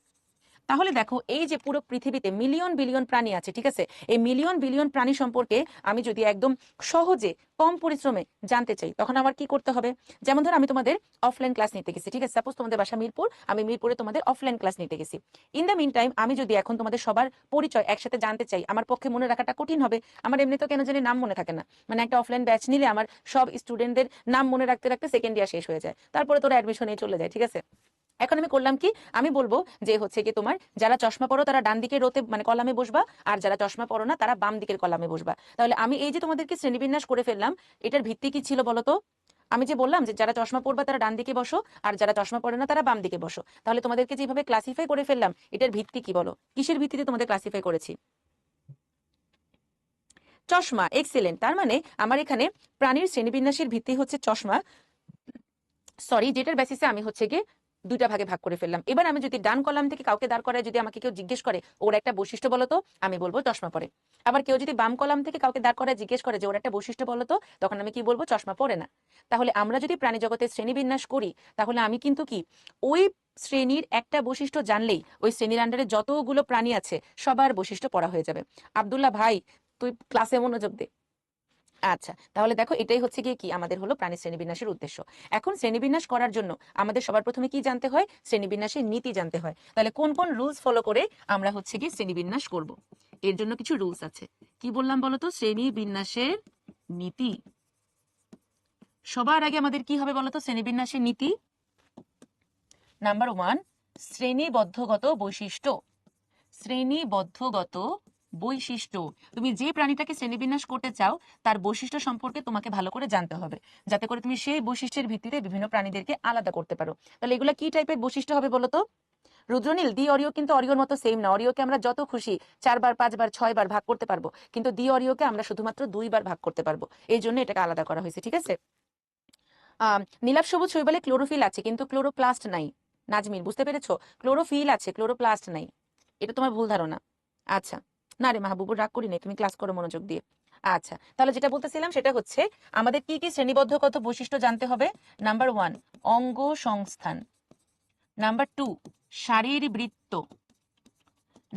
তাহলে দেখো এই যে পুরো পৃথিবীতে মিলিয়ন বিলিয়ন প্রাণী আছে, ঠিক আছে? এই মিলিয়ন বিলিয়ন প্রাণী সম্পর্কে আমি যদি একদম সহজে কম পরিশ্রমে জানতে চাই, তখন আমার কি করতে হবে? যেমন ধর আমি তোমাদের অফলাইন ক্লাস নিতে গেছি, ঠিক আছে? সাপোজ তোমাদের বাসা মিরপুর, আমি মিরপুরে তোমাদের অফলাইন ক্লাস নিতে গেছি। ইন দ্য মিন টাইম আমি যদি এখন তোমাদের সবার পরিচয় একসাথে জানতে চাই, আমার পক্ষে মনে রাখাটা কঠিন হবে। আমার এমনি তো কেন জানি নাম মনে থাকে না, মানে একটা অফলাইন ব্যাচ নিলে আমার সব স্টুডেন্টদের নাম মনে রাখতে রাখতে সেকেন্ড ইয়ার শেষ হয়ে যায়, তারপরে তোরা অ্যাডমিশনে চলে যায়, ঠিক আছে? এখন আমি করলাম কি, আমি বলবো যে হচ্ছে কি তোমার যারা চশমা পরো তারা ডান দিকের রোতে মানে কলামে বসবা, আর যারা চশমা পরো না তারা বাম দিকের কলামে বসবা। তাহলে আমি এই যে তোমাদেরকে শ্রেণীবিন্যাস করে ফেললাম, এটার ভিত্তি কি ছিল বলো তো? আমি যে বললাম যে যারা চশমা পরবা তারা ডান দিকে বসো, আর যারা চশমা পরে না তারা বাম দিকে বসো। তাহলে তোমাদেরকে যেভাবে ক্লাসিফাই করে ফেললাম, এটার ভিত্তি কি বলো? কিসের ভিত্তিতে তোমাদের ক্লাসিফাই করেছি? চশমা, এক্সেলেন্ট। তার মানে আমার এখানে প্রাণীর শ্রেণীবিন্যাসের ভিত্তি হচ্ছে চশমা, সরি, যেটার বেসিসে আমি হচ্ছে গিয়ে 2টা ভাগে ভাগ করে ফেললাম। এবার আমি যদি ডান কলাম থেকে কাউকে দাঁড় করায় যদি আমাকে কেউ জিজ্ঞেস করে ওর একটা বৈশিষ্ট্য বলো তো, আমি বলবো চশমা পরে। আবার কেউ যদি বাম কলাম থেকে কাউকে দাঁড় করায় জিজ্ঞেস করে যে ওর একটা বৈশিষ্ট্য বলো তো, তখন আমি কি বলবো? চশমা পরে না। তাহলে আমরা যদি প্রাণী জগতের শ্রেণীবিন্যাস করি, তাহলে আমি কিন্তু কি ওই শ্রেণীর একটা বৈশিষ্ট্য জানলেই ওই শ্রেণীর আন্ডারে যতগুলো প্রাণী আছে সবার বৈশিষ্ট্য পড়া হয়ে যাবে। আব্দুল্লাহ ভাই, তুই ক্লাসে মনোযোগ দে। আচ্ছা, তাহলে দেখো এটাই হচ্ছে গিয়ে কি আমাদের হলো প্রাণী শ্রেণীবিন্যাসের উদ্দেশ্য। এখন শ্রেণীবিন্যাস করার জন্য আমাদের সবার প্রথমে কি জানতে হয়? শ্রেণীবিন্যাসের নীতি জানতে হয়। তাহলে কোন কোন রুলস ফলো করে আমরা হচ্ছে গিয়ে শ্রেণীবিন্যাস করব? এর জন্য কিছু রুলস আছে। কি বললাম বলতো? শ্রেণী বিন্যাসের নীতি। সবার আগে আমাদের কি হবে বলতো? শ্রেণীবিন্যাসের নীতি। নাম্বার 1, শ্রেণীবদ্ধগত বৈশিষ্ট্য। শ্রেণীবদ্ধগত বৈশিষ্ট্য। তুমি যে প্রাণীটাকে শ্রেণীবিন্যাস করতে চাও তার বৈশিষ্ট্য সম্পর্কে তোমাকে ভালো করে জানতে হবে, যাতে করে তুমি সেই বৈশিষ্ট্যের ভিত্তিতে বিভিন্ন প্রাণীদেরকে আলাদা করতে পারো। তাহলে এগুলা কি টাইপের বৈশিষ্ট্য হবে বলতো? রুদ্রনীল, দি অরিও কিন্তু অরিওর মতো সেম না। অরিওকে আমরা যত খুশি 4 বার 5 বার 6 বার ভাগ করতে পারবো, কিন্তু দি অরিওকে আমরা শুধুমাত্র 2 বার ভাগ করতে পারবো। এই জন্য এটাকে আলাদা করা হয়েছে, ঠিক আছে? নীলাভ সবুজ শৈবালে ক্লোরোফিল আছে কিন্তু ক্লোরোপ্লাস্ট নাই। নাজমিন, বুঝতে পেরেছো? ক্লোরোফিল আছে, ক্লোরোপ্লাস্ট নাই। এটা তোমার ভুল ধারণা। আচ্ছা, না রে মাহবুবুর, রাগ করি নাই, তুমি ক্লাস করো মনোযোগ দিয়ে। আচ্ছা, তাহলে যেটা বলতেছিলাম সেটা হচ্ছে আমাদের কি কি শ্রেণীবদ্ধগত বৈশিষ্ট্য জানতে হবে। নাম্বার 1, অঙ্গ সংস্থান। নাম্বার 2, শারীরবৃত্ত।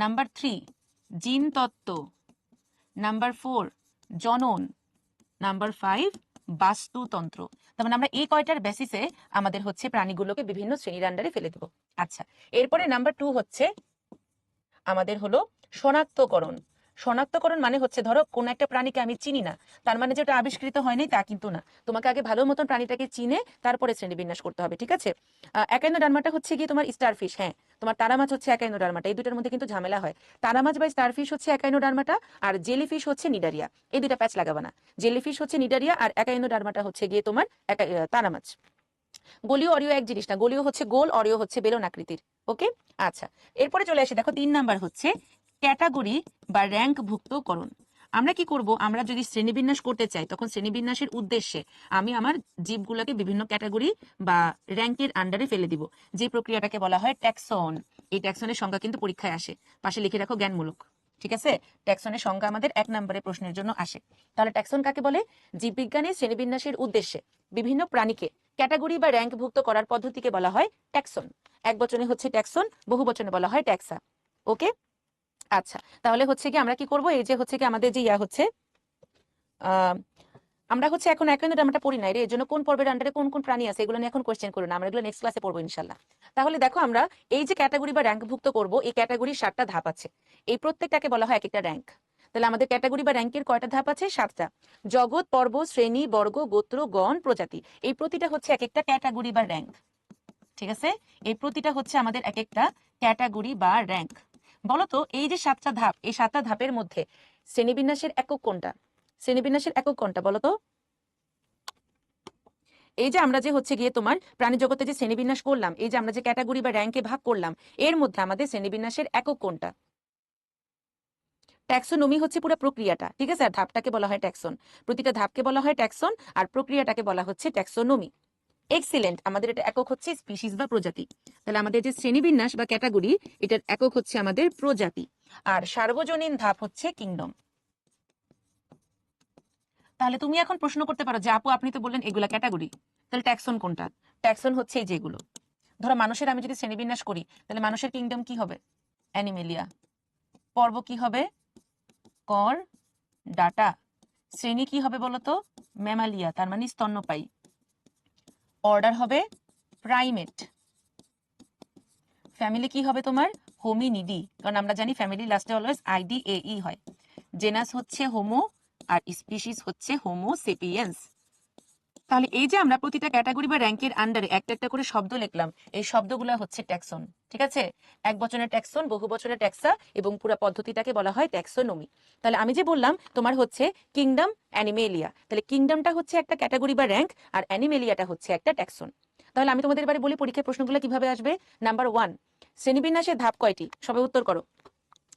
নাম্বার 3, জিন তত্ত্ব। নাম্বার 4, জনন। নাম্বার 5, বাস্তুতন্ত্র। তার মানে আমরা এই কয়টার বেসিসে আমাদের হচ্ছে প্রাণীগুলোকে বিভিন্ন শ্রেণীর আন্ডারে ফেলে দেব। আচ্ছা, এরপরে নাম্বার 2 হচ্ছে আমাদের হলো শনাক্তকরণ। শনাক্তকরণ মানে হচ্ছে ধরো কোন একটা প্রাণীকে আমি চিনি না, তার মানে যেটা আবিষ্কৃত হয়নি তা কিন্তু না। তোমাকে আগে ভালো মতন প্রাণীটাকে চিনে তারপরে শ্রেণীবিন্যাস করতে হবে, ঠিক আছে? একাইনোডার্মাটা হচ্ছে কি তোমার স্টারফিশ। হ্যাঁ, তোমার তারা মাছ হচ্ছে একাইনোডার্মাটা। এই দুটার মধ্যে কিন্তু ঝামেলা হয়। তারা মাছ বা স্টারফিশ হচ্ছে একাইনোডার্মাটা, আর জেলিফিশ হচ্ছে নিডারিয়া। এই দুটা প্যাচ লাগাবা না। জেলিফিশ হচ্ছে নিডারিয়া আর একাইনোডার্মাটা হচ্ছে গিয়ে তোমার তারা মাছ। গোলীয় অরিও এক জিনিস না, গোলীয় হচ্ছে গোল, অরিও হচ্ছে বেলন আকৃতির। ওকে, আচ্ছা, এরপরে চলে আসি, দেখো 3 নাম্বার হচ্ছে ক্যাটাগরি বা র্যাঙ্ক ভুক্তকরণ। আমরা কি করব? আমরা যদি শ্রেণীবিন্যাস করতে চাই তখন শ্রেণীবিন্যাসের উদ্দেশ্যে আমি আমার জীবগুলোকে বিভিন্ন ক্যাটাগরি বা র্যাঙ্কের আন্ডারে ফেলে দিব, যে প্রক্রিয়াটাকে বলা হয় ট্যাক্সন। এই ট্যাক্সনের সংজ্ঞা কিন্তু পরীক্ষায় আসে, পাশে লিখে রাখো জ্ঞানমূলক, ঠিক আছে? ট্যাক্সনের সংজ্ঞা আমাদের 1 নম্বরের প্রশ্নের জন্য আসে। তাহলে ট্যাক্সন কাকে বলে? জীববিজ্ঞানের শ্রেণীবিন্যাসের উদ্দেশ্যে বিভিন্ন প্রাণীকে ক্যাটাগরি বা র্যাঙ্কভুক্ত করার পদ্ধতিকে বলা হয় ট্যাক্সন। এক বচনে হচ্ছে ট্যাক্সন, বহু বচনে বলা হয় ট্যাক্সা। ওকে, আচ্ছা, তাহলে হচ্ছে কি আমরা কি করব? এই যে হচ্ছে কি আমাদের যে হচ্ছে আমরা হচ্ছে এখন একাইনোডার্মাটা পড়ি নাই রে, এর জন্য কোন পর্বের আন্ডারে কোন কোন প্রাণী আছে এগুলো নিয়ে এখন কোশ্চেন করুন, আমরা এগুলো নেক্সট ক্লাসে পড়বো ইনশাল্লাহ। তাহলে দেখো আমরা এই যে ক্যাটাগরি বা র্যাঙ্কভুক্ত করব, এই ক্যাটাগরির 7টা ধাপ আছে। এই প্রত্যেকটাকে বলা হয় এক একটা র্যাঙ্ক। তাহলে আমাদের ক্যাটাগরি বা র্যাঙ্কের কয়টা ধাপ আছে? 7টা। জগৎ, পর্ব, শ্রেণী, বর্গ, গোত্র, গণ, প্রজাতি, এই প্রতিটা হচ্ছে এক একটা ক্যাটাগরি বা র্যাঙ্ক, ঠিক আছে? এই প্রতিটা হচ্ছে আমাদের এক একটা ক্যাটাগরি বা র্যাঙ্ক। বলতো এই যে 7টা ধাপ, এই 7টা ধাপের মধ্যে শ্রেণীবিন্যাসের একক কোনটা? শ্রেণীবিন্যাসের একক কোনটা বলতো? এই যে আমরা যে হচ্ছে গিয়ে তোমার প্রাণী জগতে যে শ্রেণীবিন্যাস করলাম, এই যে আমরা যে ক্যাটাগরি বা র্যাঙ্কে ভাগ করলাম, এর মধ্যে আমাদের শ্রেণীবিন্যাসের একক কোনটা? ট্যাক্সোনমি হচ্ছে পুরো প্রক্রিয়াটা, ঠিক আছে? আর ধাপটাকে বলা হয় ট্যাক্সন। প্রতিটা ধাপকে বলা হয় ট্যাক্সন, আর প্রক্রিয়াটাকে বলা হচ্ছে ট্যাক্সোনমি। এক্সিলেন্ট, আমাদের এটা একক হচ্ছে স্পিসিস বা প্রজাতি। তাহলে আমাদের যে শ্রেণীবিন্যাস বা ক্যাটাগরি, এটার একক হচ্ছে আমাদের প্রজাতি, আর সার্বজনীন ধাপ হচ্ছে কিংডম। তাহলে তুমি এখন প্রশ্ন করতে পারো যে আপু আপনি তো বললেন এগুলা ক্যাটাগরি, তাহলে ট্যাক্সন কোনটা? ট্যাক্সন হচ্ছে এই যেগুলো। ধরো মানুষের আমি যদি শ্রেণীবিন্যাস করি, তাহলে মানুষের কিংডম কি হবে? অ্যানিমেলিয়া। পর্ব কি হবে? কর ডাটা। শ্রেণী কি হবে বলতো? ম্যামালিয়া, তার মানে স্তন্যপায়ী। অর্ডার হবে প্রাইমেট। ফ্যামিলি কি হবে তোমার? হোমিনিডি, কারণ আমরা জানি ফ্যামিলি লাস্টে অলওয়েজ IDAE হয়। জেনাস হচ্ছে হোমো, আর স্পিসিস হচ্ছে হোমো সেপিয়েন্স। তাহলে এই যে আমরা প্রতিটা ক্যাটাগরি বা র্যাঙ্কের আন্ডারে একটা একটা করে শব্দ লিখলাম, এই শব্দগুলো হচ্ছে ট্যাক্সন, ঠিক আছে? এক বচনের ট্যাক্সন, বহু বচনের ট্যাক্সা, এবং পুরো পদ্ধতিটাকে বলা হয় ট্যাক্সোনমি। তাহলে আমি যে বললাম তোমার হচ্ছে কিংডম, অ্যানিমেলিয়া, তাহলে কিংডমটা হচ্ছে একটা ক্যাটাগরি বা র্যাঙ্ক, আর অ্যানিমেলিয়াটা হচ্ছে একটা ট্যাক্সন। তাহলে আমি তোমাদের এবারে বলি পরীক্ষার প্রশ্নগুলো কিভাবে আসবে। নাম্বার 1, শ্রেণীবিন্যাসের ধাপ কয়টি? সবাই উত্তর করো।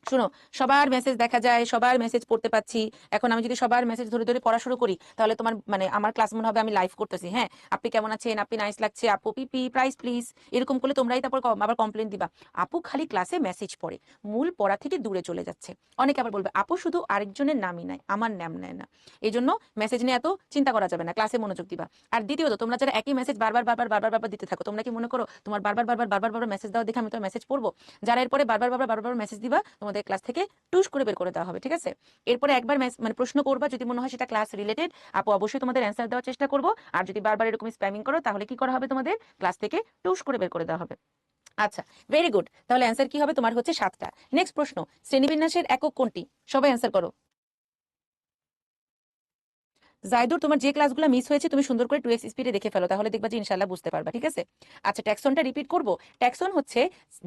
শুনো, সবার মেসেজ দেখা যায়, সবার মেসেজ পড়তে পাচ্ছি। এখন আমি যদি সবার মেসেজ ধরে ধরে পড়া শুরু করি, তাহলে তোমার মানে আমার ক্লাস মনে হবে আমি লাইভ করতেছি। হ্যাঁ, আপনি কেমন আছেন, আপনি নাইস লাগছে, আপু পিপি প্রাইস প্লিজ, এরকম করলে তোমরাই তারপর আবার কমপ্লেন দিবা আপু খালি ক্লাসে মেসেজ পড়ে, মূল পড়া থেকে দূরে চলে যাচ্ছে। অনেকে আবার বলবে আপু শুধু আরেকজনের নামই নেয়, আমার নাম নেয় না। এই জন্য মেসেজ নিয়ে এত চিন্তা করা যাবে না, ক্লাসে মনোযোগ দিবা। আর দ্বিতীয়ত, তোমরা যারা একই মেসেজ বারবার বারবার বারবার বারবার দিতে থাকো, তোমরা কি মনে করো তোমার বারবার বারবার বারবার বারবার মেসেজ দেওয়া দেখে আমি তো মেসেজ পড়বো? যারা এরপরে বারবার বারবার বারবার মেসেজ দিবা, তোমাদের ক্লাস থেকে টুস করে বের করে দেওয়া হবে, ঠিক আছে? এরপরে একবার মানে প্রশ্ন করবা, যদি মনে হয় সেটা ক্লাস রিলেটেড, আপু অবশ্যই তোমাদের অ্যান্সার দেওয়ার চেষ্টা করবো। আর যদি বারবার এরকম স্প্যামিং করো, তাহলে কি করা হবে? তোমাদের ক্লাস থেকে টুস করে বের করে দেওয়া হবে। আচ্ছা, ভেরি গুড। তাহলে অ্যান্সার কি হবে তোমার? হচ্ছে 7টা। নেক্সট প্রশ্ন, শ্রেণীবিন্যাসের একক কোনটি? সবাই অ্যান্সার করো। জায়দুর, তোমার যে ক্লাসগুলো মিস হয়েছে তুমি সুন্দর করে 2x স্পিডে দেখে ফেলো, তাহলে দেখবা যে ইনশাল্লাহ বুঝতে পারবা, ঠিক আছে? আচ্ছা, ট্যাক্সনটা রিপিট করব। ট্যাক্সন হচ্ছে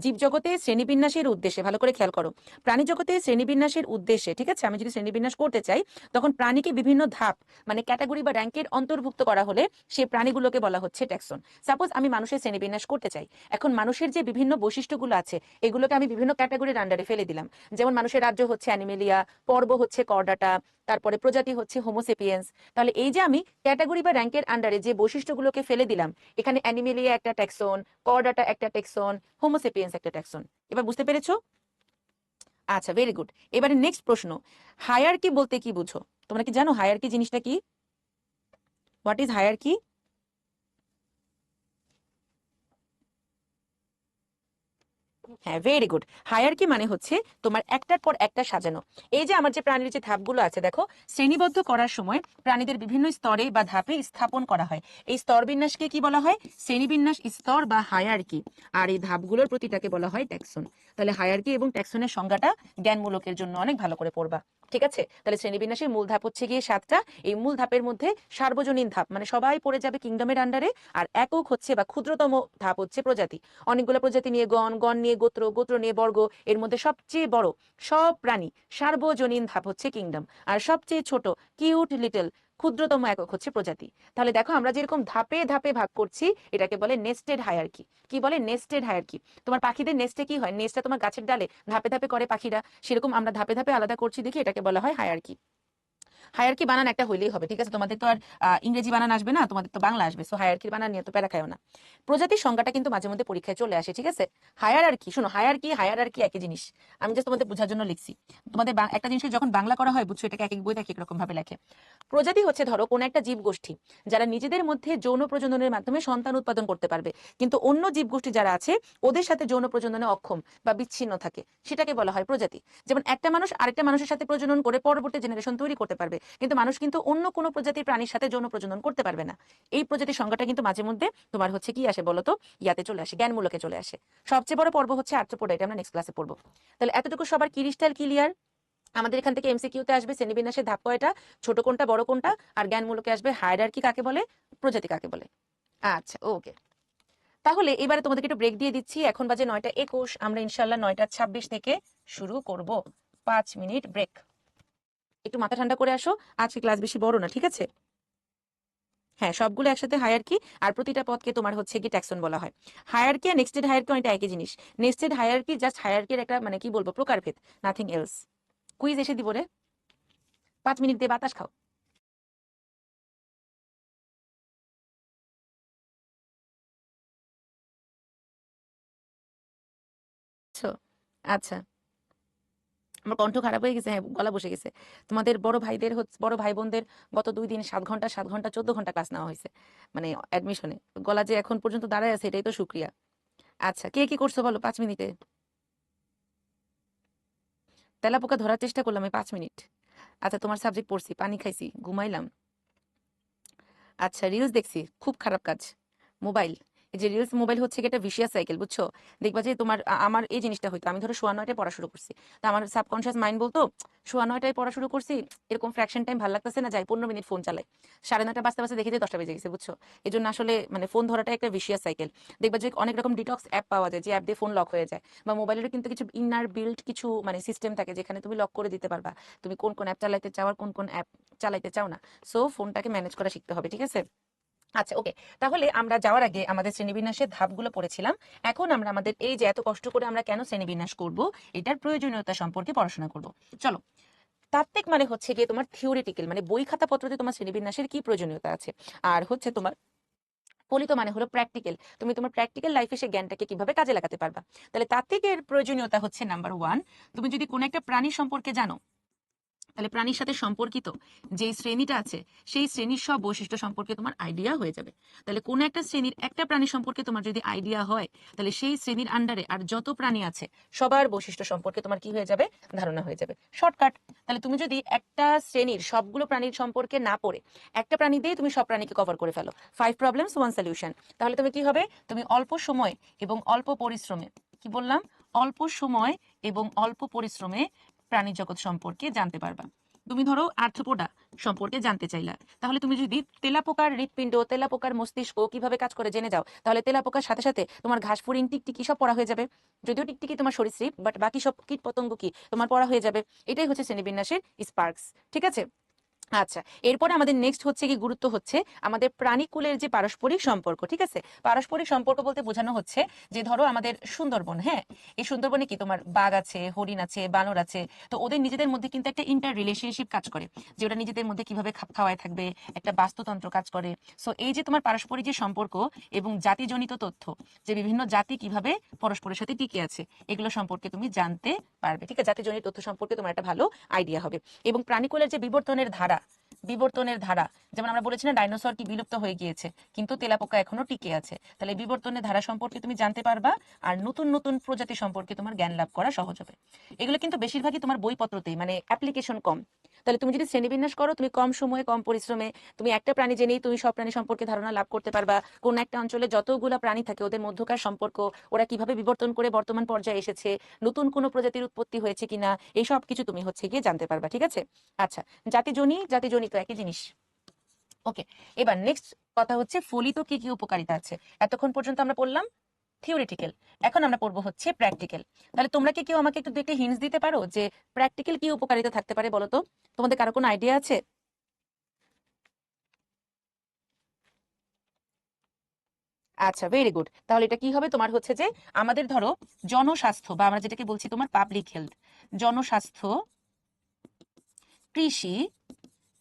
জীবজগতে শ্রেণীবিন্যাসের উদ্দেশ্যে, ভালো করে খেয়াল করো, প্রাণী জগতে শ্রেণীবিন্যাসের উদ্দেশ্যে, ঠিক আছে? আমি যদি শ্রেণীবিন্যাস করতে চাই তখন প্রাণীকে বিভিন্ন ধাপ মানে ক্যাটাগরি বা র্যাঙ্কের অন্তর্ভুক্ত করা হলে সেই প্রাণীগুলোকে বলা হচ্ছে ট্যাক্সন। সাপোজ আমি মানুষের শ্রেণীবিন্যাস করতে চাই, এখন মানুষের যে বিভিন্ন বৈশিষ্ট্যগুলো আছে এগুলোকে আমি বিভিন্ন ক্যাটাগরির আন্ডারে ফেলে দিলাম। যেমন মানুষের রাজ্য হচ্ছে অ্যানিমেলিয়া, পর্ব হচ্ছে কর্ডাটা, তারপরে প্রজাতি হচ্ছে হোমোসেপিয়েন্স। তাহলে এই যে আমি ক্যাটাগরি বা র্যাঙ্কের আন্ডারে যে বৈশিষ্ট্যগুলোকে ফেলে দিলাম, এখানে অ্যানিমেলিয়া একটা ট্যাক্সন, কর্ডাটা একটা ট্যাক্সন, হোমোসেপিয়েন্স একটা ট্যাক্সন। এবার বুঝতে পেরেছো? আচ্ছা, ভেরি গুড। এবারে নেক্সট প্রশ্ন, হায়ারকি বলতে কি বুঝো? তোমরা কি জানো হায়ারকি জিনিসটা কি? What is hierarchy? হ্যাঁ, ভেরি গুড। হায়ারকি মানে হচ্ছে তোমার একটার পর একটা সাজানো। এই যে আমার যে প্রাণীর যে ধাপগুলো আছে দেখো, শ্রেণীবদ্ধ করার সময় প্রাণীদের বিভিন্ন স্তরে বা ধাপে স্থাপন করা হয়। এই স্তর বিন্যাসকে কি বলা হয়? শ্রেণীবিন্যাস স্তর বা হায়ারকি। আর এই ধাপগুলোর প্রতিটাকে বলা হয় ট্যাক্সন। তাহলে হায়ারকি এবং ট্যাক্সনের সংজ্ঞাটা জ্ঞানমূলকের জন্য অনেক ভালো করে পড়বা, ঠিক আছে? তাহলে শ্রেণীবিন্যাসের মূল ধাপ হচ্ছে গিয়ে 7টা। এই মূল ধাপের মধ্যে সার্বজনীন ধাপ মানে সবাই পড়ে যাবে কিংডমের আন্ডারে, আর একক হচ্ছে বা ক্ষুদ্রতম ধাপ হচ্ছে প্রজাতি। অনেকগুলো প্রজাতি নিয়ে গণ, গণ নিয়ে গোত্র, গোত্র নিয়ে বর্গ, এর মধ্যে সবচেয়ে বড় সব প্রাণী সার্বজনীন ধাপ হচ্ছে কিংডম, আর সবচেয়ে ছোট কিউট লিটল ক্ষুদ্রতম একক হচ্ছে প্রজাতি। তাহলে দেখো আমরা যেরকম ধাপে ধাপে ভাগ করছি এটাকে বলে নেস্টেড হায়ারকি। কি বলে? Nested hierarchy. তোমার পাখিদের নেস্টে কি হয়? নেস্টটা তোমার গাছের ডালে ধাপে ধাপে করে পাখিরা, সেরকম আমরা ধাপে ধাপে আলাদা করছি দেখি, এটাকে বলা হয় হায়ারকি। হায়ারকি বানান একটা হইলেই হবে, ঠিক আছে? তোমাদের তো আর ইংরেজি বানান আসবে না, তোমাদের তো বাংলা আসবে, সো হায়ারকির বানান নিয়ে তো প্যারা খায়ও না। প্রজাতির সংজ্ঞাটা কিন্তু মাঝে মধ্যে পরীক্ষায় চলে আসে, ঠিক আছে? হায়ার আর কি, শোনো, হায়ার আর কি একই জিনিস। আমি জাস্ট তোমাদের বোঝার জন্য লিখছি। তোমাদের একটা জিনিসের যখন বাংলা করা হয় বুঝছো, এটাকে এক এক বইতে এক এক রকম ভাবে লেখে। প্রজাতি হচ্ছে ধরো কোন একটা জীবগোষ্ঠী যারা নিজেদের মধ্যে যৌন প্রজননের মাধ্যমে সন্তান উৎপাদন করতে পারবে, কিন্তু অন্য জীবগোষ্ঠী যারা আছে ওদের সাথে যৌন প্রজননে অক্ষম বা বিচ্ছিন্ন থাকে, সেটাকে বলা হয় প্রজাতি। যেমন একটা মানুষ আরেকটা মানুষের সাথে প্রজনন করে পরবর্তী জেনারেশন তৈরি করতে পারবে, কিন্তু মানুষ কিন্তু অন্য কোনো প্রজাতির প্রাণীর সাথে যৌন প্রজনন করতে পারবে না। এই প্রজাতির সংজ্ঞাটা কিন্তু মাঝে মধ্যে তোমার হচ্ছে কি আসে বলতো, ইয়াতে চলে আসে, জ্ঞানমূলকে চলে আসে। সবচেয়ে বড় পর্ব হচ্ছে আর্থ্রোপোডা, এটা আমরা নেক্সট ক্লাসে পড়বো। তাহলে এতটুকু সবার ক্রিস্টাল ক্লিয়ার? আমাদের এখান থেকে এমসিকিউতে আসবে শ্রেণীবিন্যাসের ধাপ কয়টা, ছোট কোনটা বড় কোনটা, আর জ্ঞানমূলকে আসবে হায়ারার্কি কাকে বলে, প্রজাতি কাকে বলে। আচ্ছা, ওকে। তাহলে এবারে তোমাদেরকে একটু ব্রেক দিয়ে দিচ্ছি, এখন বাজে 9টা 21, আমরা ইনশাল্লাহ 9টা 26 থেকে শুরু করব। 5 মিনিট ব্রেক। একটু মাথা ঠান্ডা করে আসো, আজকে ক্লাস বেশি বড় না, ঠিক আছে? হ্যাঁ, সবগুলো একসাথে হায়ারকি, আর প্রতিটা পদকে তোমার হচ্ছে কি ট্যাক্সন বলা হয়। হায়ারকি আর নেক্সটেড হায়ারকি অনেকটা একই জিনিস। নেক্সটেড হায়ারকি জাস্ট হায়ারকির একটা মানে কি বলবো প্রকারভেদ, নাথিং এলস। কুইজ এসে দিব রে, 5 মিনিট দিয়ে বাতাস খাও। বুঝছো? আচ্ছা, আমার কণ্ঠ খারাপ হয়ে গেছে, হ্যাঁ গলা বসে গেছে। তোমাদের বড় ভাইদের হচ্ছে, বড় ভাই বোনদের গত 2 দিন 7 ঘন্টা 7 ঘন্টা 14 ঘন্টা ক্লাস নেওয়া হয়েছে, মানে অ্যাডমিশনে। গলা যে এখন পর্যন্ত দাঁড়ায় আছে এটাই তো শুক্রিয়া। আচ্ছা, কে কি করছো বলো 5 মিনিটে? তেলাপোকা ধরার চেষ্টা করলাম এই 5 মিনিট। আচ্ছা, তোমার সাবজেক্ট পড়ছি, পানি খাইছি, ঘুমাইলাম। আচ্ছা, রিলস দেখছি, খুব খারাপ কাজ। মোবাইল, এই যে রিলস মোবাইল হচ্ছে কি একটা ভিশিয়াস সাইকেল, বুঝছো? দেখবা যে তোমার আমার এই জিনিসটা হয়তো আমি ধরো 9:15 পড়া শুরু করছি, তো আমার সাবকনশিয়াস মাইন্ড বলতো 9:15 পড়া শুরু করছি, এরকম ফ্র্যাকশন টাইম ভালো লাগতেছে না, যাই 15 মিনিট ফোন চালাই। 9:30 বাজতে বাজতে দেখি যে 10টা বেজে গেছে, বুঝছো? এই জন্য আসলে মানে ফোন ধরাটা একটা ভিশিয়াস সাইকেল। দেখবা যে অনেক রকম ডিটক্স অ্যাপ পাওয়া যায়, যে অ্যাপ দিয়ে ফোন লক হয়ে যায়, বা মোবাইলেরও কিন্তু কিছু ইনার বিল্ড কিছু মানে সিস্টেম থাকে যেখানে তুমি লক করে দিতে পারবা তুমি কোন কোন অ্যাপ চালাইতে চাও আর কোন কোন অ্যাপ চালাইতে চাও না। সো ফোনটাকে ম্যানেজ করা শিখতে হবে, ঠিক আছে? আচ্ছা, ওকে। তাহলে আমরা যাওয়ার আগে আমাদের শ্রেণীবিন্যাসের ধাপগুলো পড়েছিলাম। এখন আমরা আমাদের এই যে এত কষ্ট করে আমরা কেন শ্রেণীবিন্যাস করব এটার প্রয়োজনীয়তা সম্পর্কে পড়াশোনা করব। চলো। তাত্ত্বিক মানে হচ্ছে গিয়ে তোমার থিওরিটিক্যাল, মানে বই খাতা পত্রতে তোমার শ্রেণীবিন্যাসের কি প্রয়োজনীয়তা আছে। আর হচ্ছে তোমার ফলিত মানে হলো প্র্যাকটিক্যাল, তুমি তোমার প্র্যাকটিক্যাল লাইফে সেই জ্ঞানটাকে কিভাবে কাজে লাগাতে পারবা। তাহলে তাত্ত্বিকের প্রয়োজনীয়তা হচ্ছে নাম্বার 1, তুমি যদি কোনো একটা প্রাণী সম্পর্কে জানো, তাহলে প্রাণীর সাথে সম্পর্কিত যে শ্রেণীটা আছে সেই শ্রেণীর সব বৈশিষ্ট্য সম্পর্কে তোমার আইডিয়া হয়ে যাবে। তাহলে কোনো একটা শ্রেণীর একটা প্রাণী সম্পর্কে তোমার যদি আইডিয়া হয়, তাহলে সেই শ্রেণীর আন্ডারে আর যত প্রাণী আছে সবার বৈশিষ্ট্য সম্পর্কে তোমার কি হয়ে যাবে, ধারণা হয়ে যাবে। শর্টকাট। তাহলে তুমি যদি একটা শ্রেণীর সবগুলো প্রাণীর সম্পর্কে না পড়ে একটা প্রাণী দিয়ে তুমি সব প্রাণীকে কভার করে ফেলো, 5 প্রবলেমস 1 সলিউশন, তাহলে তুমি কি হবে, তুমি অল্প সময় এবং অল্প পরিশ্রমে, কি বললাম, অল্প সময় এবং অল্প পরিশ্রমে প্রাণী জগৎ সম্পর্কে জানতে পারবা। তুমি ধরো আর্থ্রোপোডা সম্পর্কে জানতে চাইলা। তাহলে তুমি যদি তেলাপোকার হৃৎপিণ্ড, তেলাপোকার মস্তিষ্ক কিভাবে কাজ করে জেনে যাও, তাহলে তেলাপোকার সাথে সাথে তোমার ঘাসফড়িং, টিকটিকি সব পড়া হয়ে যাবে। যদিও টিকটিকি তোমার সরীসৃপ, বাট বাকি সব কীট পতঙ্গ কি তোমার পড়া হয়ে যাবে। এটাই হচ্ছে শ্রেণীবিন্যাসের স্পার্কস। ঠিক আছে? আচ্ছা, এরপরে আমাদের নেক্সট হচ্ছে কি গুরুত্ব হচ্ছে আমাদের প্রাণীকুলের যে পারস্পরিক সম্পর্ক। ঠিক আছে? পারস্পরিক সম্পর্ক বলতে বোঝানো হচ্ছে যে ধরো আমাদের সুন্দরবন, হ্যাঁ, এই সুন্দরবনে কি তোমার বাঘ আছে, হরিণ আছে, বানর আছে। তো ওদের নিজেদের মধ্যে কিন্তু একটা ইন্টার রিলেশনশিপ কাজ করে, যে ওরা নিজেদের মধ্যে কিভাবে খাপ খাওয়ায় থাকবে, একটা বাস্তুতন্ত্র কাজ করে। সো এই যে তোমার পারস্পরিক যে সম্পর্ক এবং জাতিজনিত তথ্য, যে বিভিন্ন জাতি কিভাবে পরস্পরের সাথে টিকে আছে, এগুলো সম্পর্কে তুমি জানতে পারবে। ঠিক আছে? জাতিজনিত তথ্য সম্পর্কে তোমার একটা ভালো আইডিয়া হবে। এবং প্রাণীকুলের যে বিবর্তনের ধারা, যেমন আমরা বলেছি না ডাইনোসর কি বিলুপ্ত হয়ে গিয়েছে, কিন্তু তেলাপোকা এখনো টিকে আছে। তাহলে বিবর্তনের ধারা সম্পর্কে তুমি জানতে পারবা, আর নতুন নতুন প্রজাতি সম্পর্কে তোমার জ্ঞান লাভ করা সহজ হবে। এগুলো কিন্তু বেশিরভাগই তোমার বইপত্রতেই, মানে অ্যাপ্লিকেশন কম। তাহলে তুমি যদি শ্রেণীবিন্যাস করো, তুমি কম সময়ে কম পরিশ্রমে তুমি একটা প্রাণী জেনেই তুমি সব প্রাণী সম্পর্কে ধারণা লাভ করতে পারবা। কোন একটা অঞ্চলে যতগুলা প্রাণী থাকে ওদের মধ্যকার সম্পর্ক, ওরা কিভাবে বিবর্তন করে বর্তমান পর্যায়ে এসেছে, নতুন কোনো প্রজাতির উৎপত্তি হয়েছে কিনা, এই সব কিছু তুমি হচ্ছে গিয়ে জানতে পারবা। ঠিক আছে? আচ্ছা, জাতিজনিত একই জিনিস। ওকে, এবার নেক্সট কথা হচ্ছে ফলিত কি কি উপকারিতা আছে। এতক্ষণ পর্যন্ত আমরা পড়লাম থিওরিটিক্যাল, এখন আমরা পড়বো হচ্ছে প্র্যাকটিক্যাল। তাহলে তোমরা কি কেউ আমাকে একটু দুইটা হিন্টস দিতে পারো যে প্র্যাকটিক্যাল কি উপকারিতা থাকতে পারে? বলো তো, তোমাদের কারো কোনো আইডিয়া আছে? আচ্ছা, ভেরি গুড। তাহলে এটা কি হবে তোমার হচ্ছে যে আমাদের ধরো জনস্বাস্থ্য, বা আমরা যেটাকে বলছি তোমার পাবলিক হেলথ, জনস্বাস্থ্য, কৃষি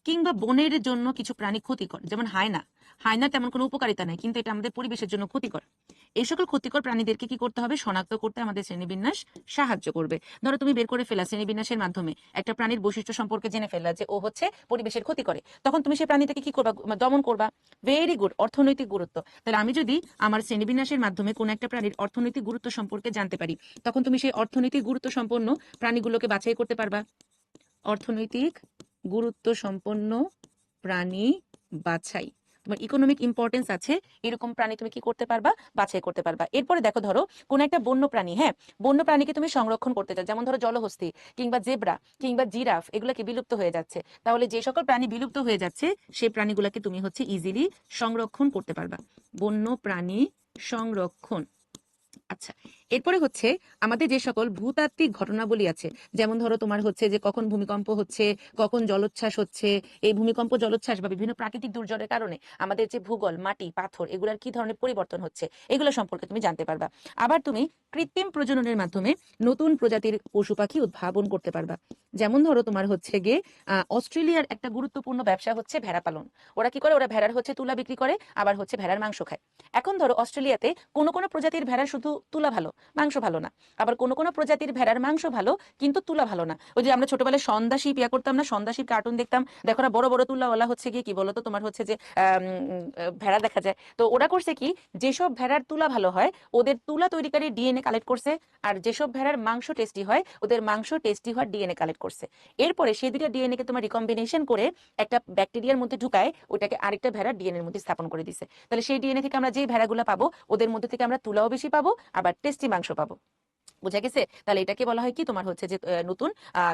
কিংবা বনের জন্য কিছু প্রাণী ক্ষতিকর, যেমন হায়না তেমন কোনো উপকারিতা নেই, কিন্তু এটা আমাদের পরিবেশের জন্য ক্ষতিকর। এই সকল ক্ষতিকর প্রাণীদেরকে কি করতে হবে? শনাক্ত করতে আমাদের শ্রেণীবিন্যাস সাহায্য করবে। ধরো তুমি বের করে ফেলা শ্রেণীবিন্যাসের মাধ্যমে একটা প্রাণীর বৈশিষ্ট্য সম্পর্কে জেনে ফেললা যে ও হচ্ছে পরিবেশের ক্ষতি করে, তখন তুমি সেই প্রাণীটাকে কি করবা? দমন করবা। ভেরি গুড, অর্থনৈতিক গুরুত্ব। তাহলে আমি যদি আমার শ্রেণীবিন্যাসের মাধ্যমে কোন একটা প্রাণীর অর্থনৈতিক গুরুত্ব সম্পর্কে জানতে পারি, তখন তুমি সেই অর্থনৈতিক গুরুত্ব সম্পন্ন প্রাণীগুলোকে বাছাই করতে পারবা। অর্থনৈতিক গুরুত্ব সম্পন্ন প্রাণী বাছাই, তোমার ইকোনমিক ইম্পর্টেন্স আছে এরকম প্রাণী তুমি কি করতে পারবা? বাছাই করতে পারবা। এরপরে দেখো, ধরো কোন একটা বন্য প্রাণী, হ্যাঁ, বন্য প্রাণীকে তুমি সংরক্ষণ করতে চাও, যেমন ধরো জলহস্তী কিংবা জেব্রা কিংবা জিরাফ, এগুলো কি বিলুপ্ত হয়ে যাচ্ছে। তাহলে যে সকল প্রাণী বিলুপ্ত হয়ে যাচ্ছে সেই প্রাণীগুলোকে তুমি হচ্ছে ইজিলি সংরক্ষণ করতে পারবা। বন্য প্রাণী সংরক্ষণ। আচ্ছা, এরপরে হচ্ছে আমাদের যে সকল ভূতাত্ত্বিক ঘটনাবলী আছে, যেমন ধরো তোমার হচ্ছে যে কখন ভূমিকম্প হচ্ছে, কখন জলোচ্ছ্বাস হচ্ছে, এই ভূমিকম্প, জলোচ্ছ্বাস বা বিভিন্ন প্রাকৃতিক দুর্যোগের কারণে আমাদের যে ভূগোল, মাটি, পাথর, এগুলার কি ধরনের পরিবর্তন হচ্ছে, এগুলো সম্পর্কে তুমি জানতে পারবা। আবার তুমি কৃত্রিম প্রজননের মাধ্যমে নতুন প্রজাতির পশু পাখি উদ্ভাবন করতে পারবা। যেমন ধরো তোমার হচ্ছে গিয়ে অস্ট্রেলিয়ার একটা গুরুত্বপূর্ণ ব্যবসা হচ্ছে ভেড়া পালন। ওরা কি করে? ওরা ভেড়ার হচ্ছে তুলা বিক্রি করে, আবার হচ্ছে ভেড়ার মাংস খায়। এখন ধরো অস্ট্রেলিয়াতে কোনো কোনো প্রজাতির ভেড়ার শুধু তুলা ভালো, মাংস ভালো না। আবার কোনো কোনো প্রজাতির ভেড়ার মাংস ভালো, কিন্তু তুলা ভালো না। ওই যে আমরা ছোটবেলায় সন্দাশিপ করতাম না, সন্দাশিপ কার্টুন দেখতাম, দেখো না বড় বড় তুলাওয়ালা হচ্ছে গিয়ে কি বলতো তোমার হচ্ছে যে ভেড়া দেখা যায়। তো ওরা করছে কি, যেসব ভেড়ার তুলা ভালো হয় ওদের তুলা তৈরিকারী ডিএনএ কালেক্ট করছে, আর যেসব ভেড়ার মাংস টেস্টি হয় ওদের মাংস টেস্টি হওয়ার ডিএনএ কালেক্ট করছে। এরপরে সেই দুইটা ডিএনএ কে তোমার রিকম্বিনেশন করে একটা ব্যাকটেরিয়ার মধ্যে ঢুকায় ওটাকে আরেকটা ভেড়ার ডিএনএ এর মধ্যে স্থাপন করে দিছে। তাহলে সেই ডিএনএ থেকে আমরা যে ভেড়াগুলো পাবো ওদের মধ্যে থেকে আমরা তুলাও বেশি পাবো, আবার টেস্টি মাংস পাবো। বুঝা গেছে? তাহলে এটাকে বলা হয় কি তোমার হচ্ছে যে নতুন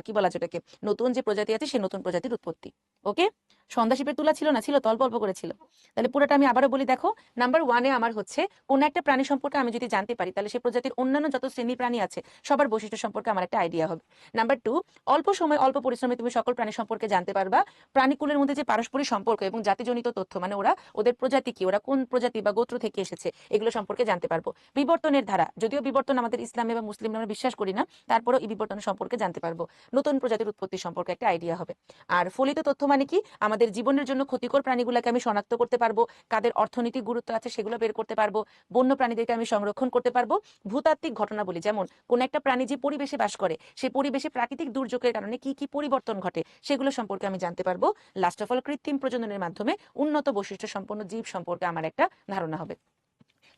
কি বলা যায় এটাকে, নতুন যে প্রজাতি আছে সেই নতুন প্রজাতির উৎপত্তি। ওকে, সন্ধ্যাশিপের তুলা ছিল না, ছিল তো অল্প অল্প করে ছিল। তাহলে পুরোটা আমি আবারও বলি, দেখো নাম্বার ওয়ানে আমার হচ্ছে কোন একটা প্রাণী সম্পর্কে আমি যদি জানতে পারি, তাহলে সেই প্রজাতির অন্যান্য যত শ্রেণী প্রাণী আছে সবার বৈশিষ্ট্য সম্পর্কে আমার একটা আইডিয়া হবে। নাম্বার টু, অল্প সময় অল্প পরিশ্রমে তুমি সকল প্রাণী সম্পর্কে জানতে পারবা। প্রাণীকুলের মধ্যে যে পারস্পরিক সম্পর্ক এবং জাতিজনিত তথ্য, মানে ওদের প্রজাতি কি, ওরা কোন প্রজাতি বা গোত্র থেকে এসেছে, এগুলো সম্পর্কে জানতে পারবো। বিবর্তনের ধারা, যদিও বিবর্তন আমাদের ইসলামে বা মুসলিমে আমরা বিশ্বাস করি না, তারপরেও এই বিবর্তন সম্পর্কে জানতে পারবো। নতুন প্রজাতির উৎপত্তি সম্পর্কে একটা আইডিয়া হবে। আর ফলিত তথ্য মানে কি, আমাদের জীবনের জন্য ক্ষতিকর প্রাণীগুলোকে আমি শনাক্ত করতে পারবো, কাদের অর্থনৈতিক গুরুত্ব আছে সেগুলো বের করতে পারবো, বন্য প্রাণীদেরকে আমি সংরক্ষণ করতে পারবো। ভূতাত্ত্বিক ঘটনা বলি, যেমন কোন একটা প্রাণী যে পরিবেশে বাস করে সেই পরিবেশে প্রাকৃতিক দুর্যোগের কারণে কি কি পরিবর্তন ঘটে সেগুলো সম্পর্কে আমি জানতে পারবো। লাস্ট অফ অল, কৃত্রিম প্রজননের মাধ্যমে উন্নত বৈশিষ্ট্য সম্পন্ন জীব সম্পর্কে আমার একটা ধারণা হবে।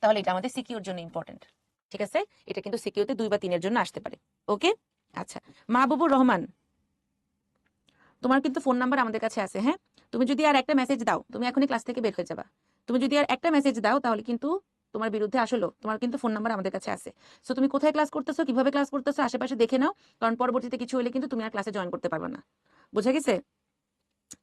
তাহলে এটা আমাদের সিকিউর জন্য ইম্পর্টেন্ট। ঠিক আছে? এটা কিন্তু সিকিউরিটি 2 বা 3 এর জন্য আসতে পারে। ওকে, আচ্ছা। মাহবুবুর রহমান, তোমার কিন্তু ফোন নাম্বার আমাদের কাছে আছে, হ্যাঁ। তুমি যদি আর একটা মেসেজ দাও, তুমি এখনই ক্লাস থেকে বের হয়ে যাবা। তুমি যদি আর একটা মেসেজ দাও তাহলে কিন্তু তোমার বিরুদ্ধে আসলো, তোমার কিন্তু ফোন নাম্বার আমাদের কাছে আছে। সো তুমি কোথায় ক্লাস করতেছো, কিভাবে ক্লাস করতেছো, আশেপাশে দেখে নাও, কারণ পরবর্তীতে কিছু হলে কিন্তু তুমি আর ক্লাসে জয়েন করতে পারবে না। বুঝা গেছে?